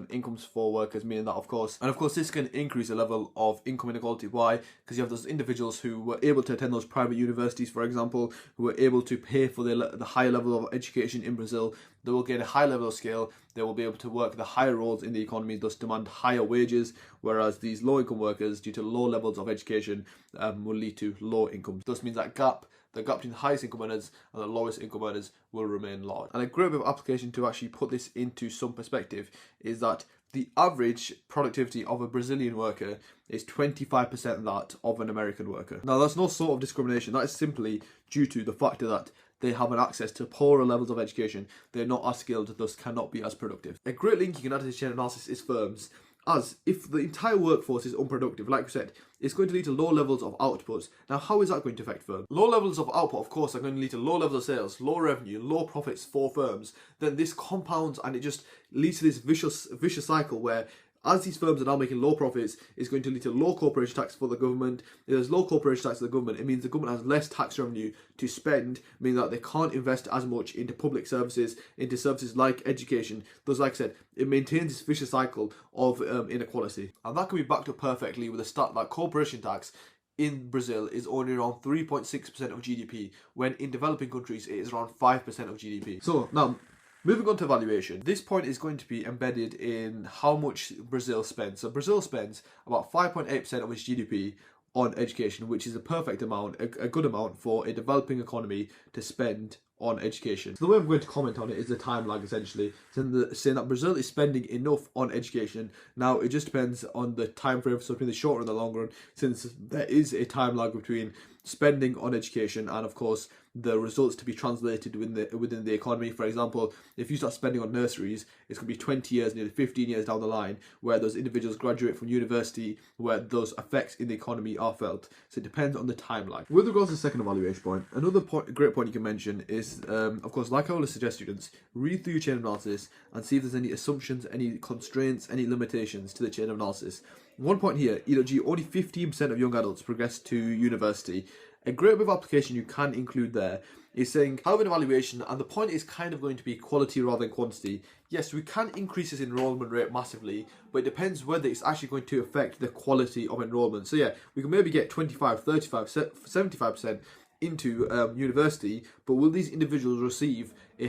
incomes for workers, meaning that of course this can increase the level of income inequality. Why? Because you have those individuals who were able to attend those private universities, for example, who were able to pay for the higher level of education in Brazil. They will gain a high level of skill, they will be able to work the higher roles in the economy, thus demand higher wages, whereas these low income workers, due to low levels of education, will lead to low incomes. Thus means that the gap between the highest income earners and the lowest income earners will remain large. And a great bit of application to actually put this into some perspective is that the average productivity of a Brazilian worker is 25% that of an American worker. Now that's no sort of discrimination, that is simply due to the fact that they have an access to poorer levels of education, they're not as skilled, thus cannot be as productive. A great link you can add to this chain of analysis is firms, as if the entire workforce is unproductive, like we said, it's going to lead to low levels of output. Now, how is that going to affect firms? Low levels of output, of course, are going to lead to low levels of sales, low revenue, low profits for firms. Then this compounds and it just leads to this vicious cycle where, as these firms are now making low profits, it's going to lead to low corporation tax for the government. If there's low corporation tax for the government, it means the government has less tax revenue to spend, meaning that they can't invest as much into public services, into services like education. Thus, like I said, it maintains this vicious cycle of inequality. And that can be backed up perfectly with a stat that corporation tax in Brazil is only around 3.6% of GDP, when in developing countries it is around 5% of GDP. So now, moving on to valuation, this point is going to be embedded in how much Brazil spends. So Brazil spends about 5.8% of its GDP on education, which is a perfect amount, a good amount for a developing economy to spend on education. So the way I'm going to comment on it is the time lag, essentially, saying that Brazil is spending enough on education. Now, it just depends on the time frame, so between the short and the long run, since there is a time lag between spending on education and, of course, the results to be translated within the economy. For example, if you start spending on nurseries, it's going to be 20 years, nearly 15 years down the line, where those individuals graduate from university, where those effects in the economy are felt. So it depends on the time lag. With regards to the second evaluation point, another great point you can mention is, of course, like I always suggest students, read through your chain of analysis and see if there's any assumptions, any constraints, any limitations to the chain of analysis. One point here, EWG, only 15% of young adults progress to university. A great bit of application you can include there is saying, have an evaluation, and the point is kind of going to be quality rather than quantity. Yes, we can increase this enrollment rate massively, but it depends whether it's actually going to affect the quality of enrollment. So yeah, we can maybe get 25, 35, 75%, into university, but will these individuals receive a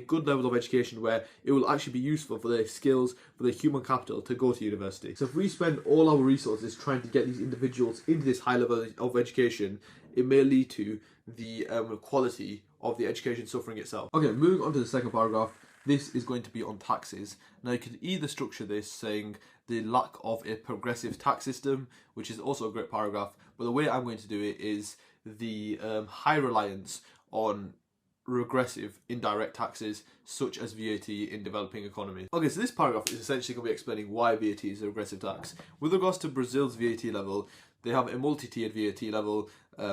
good level of education where it will actually be useful for their skills, for their human capital to go to university? So if we spend all our resources trying to get these individuals into this high level of education, it may lead to the quality of the education suffering itself. Okay, moving on to the second paragraph. This is going to be on taxes. Now you can either structure this saying the lack of a progressive tax system, which is also a great paragraph, but the way I'm going to do it is the high reliance on regressive indirect taxes such as VAT in developing economies. Okay, so this paragraph is essentially going to be explaining why VAT is a regressive tax. With regards to Brazil's VAT level, they have a multi-tiered VAT level,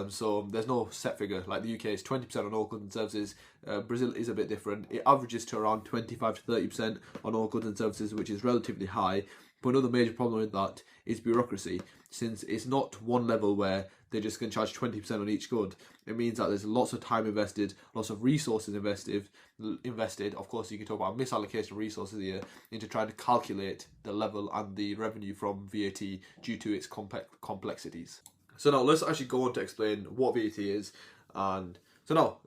so there's no set figure. Like the UK is 20% on all goods and services. Brazil is a bit different. It averages to around 25 to 30% on all goods and services, which is relatively high. But another major problem with that is bureaucracy, since it's not one level where they're just going to charge 20% on each good. It means that there's lots of time invested, lots of resources invested. Of course, you can talk about misallocation of resources here into trying to calculate the level and the revenue from VAT due to its complexities. So now let's actually go on to explain what VAT is. And so now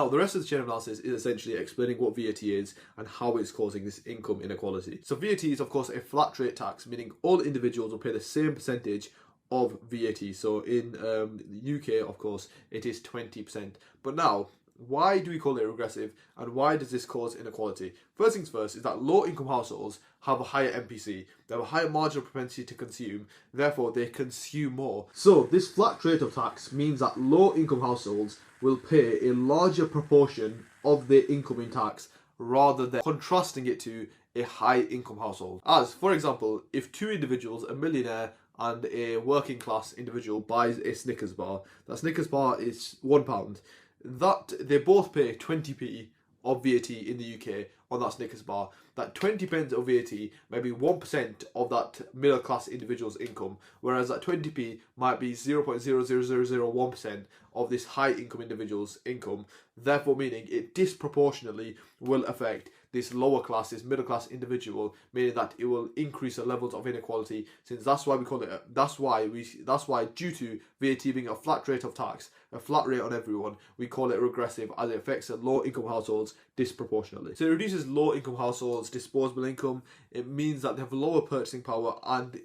the rest of the chain of analysis is essentially explaining what VAT is and how it's causing this income inequality. So VAT is of course a flat rate tax, meaning all individuals will pay the same percentage of VAT. So in the UK, of course, it is 20%. But now, why do we call it regressive, and why does this cause inequality? First things first is that low-income households have a higher MPC. They have a higher marginal propensity to consume, therefore they consume more. So this flat rate of tax means that low-income households will pay a larger proportion of their income in tax rather than contrasting it to a high-income household. As, for example, if two individuals, a millionaire and a working class individual, buys a Snickers bar, that Snickers bar is £1. That they both pay 20p of VAT in the UK on that Snickers bar. That 20p of VAT may be 1% of that middle class individual's income, whereas that 20p might be 0.00001% of this high income individual's income, therefore meaning it disproportionately will affect this lower class, this middle class individual, meaning that it will increase the levels of inequality, since that's why we call it, that's why due to VAT being a flat rate of tax, a flat rate on everyone, we call it regressive, as it affects the low income households disproportionately. So it reduces low income households' disposable income. It means that they have lower purchasing power, and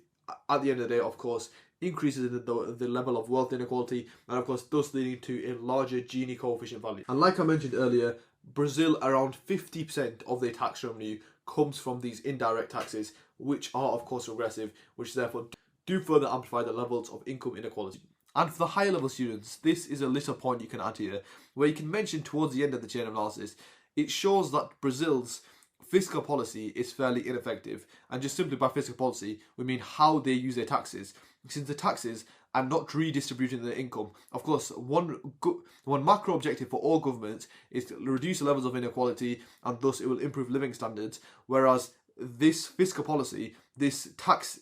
at the end of the day, of course, increases the level of wealth inequality, and of course thus leading to a larger Gini coefficient value. And like I mentioned earlier, Brazil, around 50% of their tax revenue comes from these indirect taxes, which are of course regressive, which therefore do further amplify the levels of income inequality. And for the higher level students, this is a little point you can add here, where you can mention towards the end of the chain of analysis, it shows that Brazil's fiscal policy is fairly ineffective. And just simply by fiscal policy, we mean how they use their taxes. Since the taxes are not redistributing their income. Of course, one macro objective for all governments is to reduce the levels of inequality, and thus it will improve living standards. Whereas this fiscal policy, this tax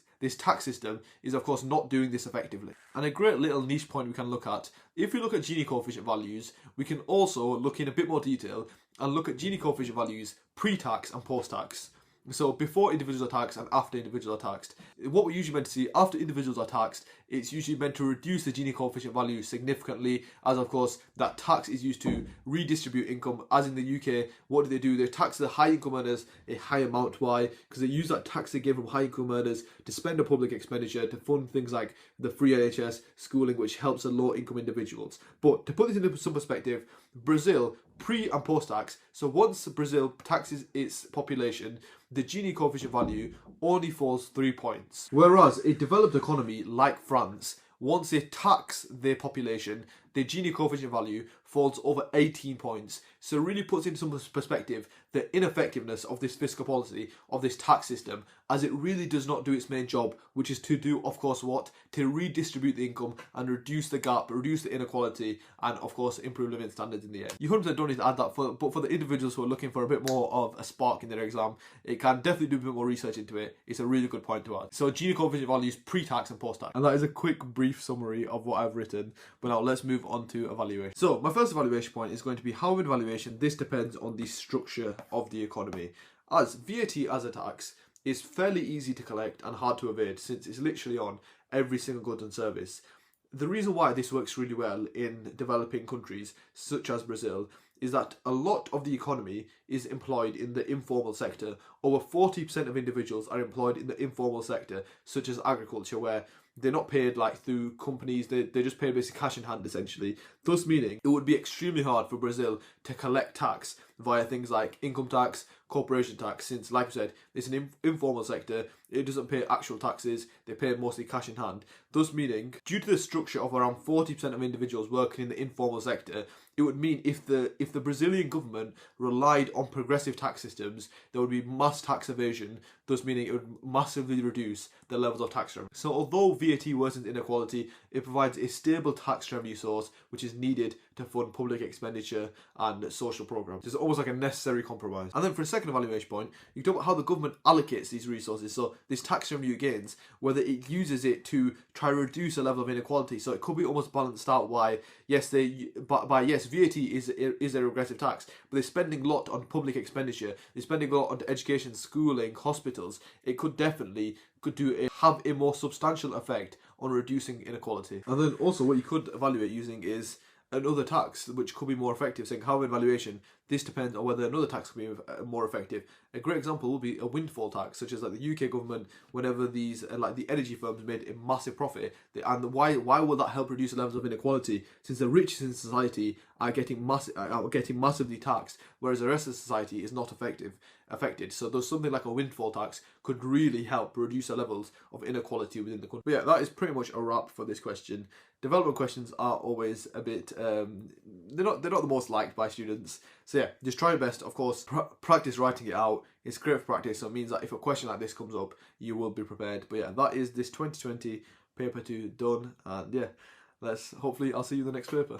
system is of course not doing this effectively. And a great little niche point we can look at, if we look at Gini coefficient values, we can also look in a bit more detail and look at Gini coefficient values pre-tax and post-tax. So before individuals are taxed and after individuals are taxed. What we're usually meant to see after individuals are taxed, it's usually meant to reduce the Gini coefficient value significantly, as of course that tax is used to redistribute income. As in the UK, what do? They tax the high income earners a high amount. Why? Because they use that tax they get from high income earners to spend on public expenditure, to fund things like the free NHS, schooling, which helps the low income individuals. But to put this into some perspective, Brazil, pre and post tax, so once Brazil taxes its population, the Gini coefficient value only falls 3 points. Whereas a developed economy like France, once they tax their population, the Gini coefficient value falls over 18 points. So it really puts into some perspective the ineffectiveness of this fiscal policy, of this tax system, as it really does not do its main job, which is to do, of course, what? To redistribute the income and reduce the gap, reduce the inequality, and of course improve living standards in the end. You 100% don't need to add that, but for the individuals who are looking for a bit more of a spark in their exam, it can definitely do a bit more research into it. It's a really good point to add. So Gini coefficient values pre-tax and post-tax. And that is a quick brief summary of what I've written. But now let's move on to evaluation. So my first evaluation point is going to be how in evaluation this depends on the structure of the economy. As VAT as a tax is fairly easy to collect and hard to evade, since it's literally on every single good and service. the reason why this works really well in developing countries such as Brazil is that a lot of the economy is employed in the informal sector. Over 40% of individuals are employed in the informal sector, such as agriculture, where they're not paid like through companies, they're just paid basically cash in hand essentially. Thus meaning it would be extremely hard for Brazil to collect tax via things like income tax, corporation tax, since like I said, it's an informal sector, it doesn't pay actual taxes, they pay mostly cash in hand. Thus meaning, due to the structure of around 40% of individuals working in the informal sector, it would mean if the Brazilian government relied on progressive tax systems, there would be mass tax evasion, thus meaning it would massively reduce the levels of tax revenue. So although VAT worsens inequality, it provides a stable tax revenue source which is needed to fund public expenditure and social programs. It's almost like a necessary compromise. And then for a second evaluation point, you talk about how the government allocates these resources. So this tax revenue gains, whether it uses it to try to reduce the level of inequality. So it could be almost balanced out why, yes, VAT is a regressive tax, but they're spending a lot on public expenditure. They're spending a lot on education, schooling, hospitals. It could definitely have a more substantial effect on reducing inequality. And then also what you could evaluate using is another tax which could be more effective, saying how in valuation this depends on whether another tax could be more effective. A great example would be a windfall tax, such as like the UK government, whenever these like the energy firms made a massive profit, and why would that help reduce the levels of inequality? Since the richest in society are getting massively taxed, whereas the rest of society is not affected. So there's something like a windfall tax could really help reduce the levels of inequality within the country. But yeah, that is pretty much a wrap for this question. Development questions are always a bit they're not the most liked by students. So yeah, just try your best. Of course, practice writing it out. It's great for practice, so it means that if a question like this comes up, you will be prepared. But yeah, that is this 2020 paper 2 done, and yeah, hopefully I'll see you in the next paper.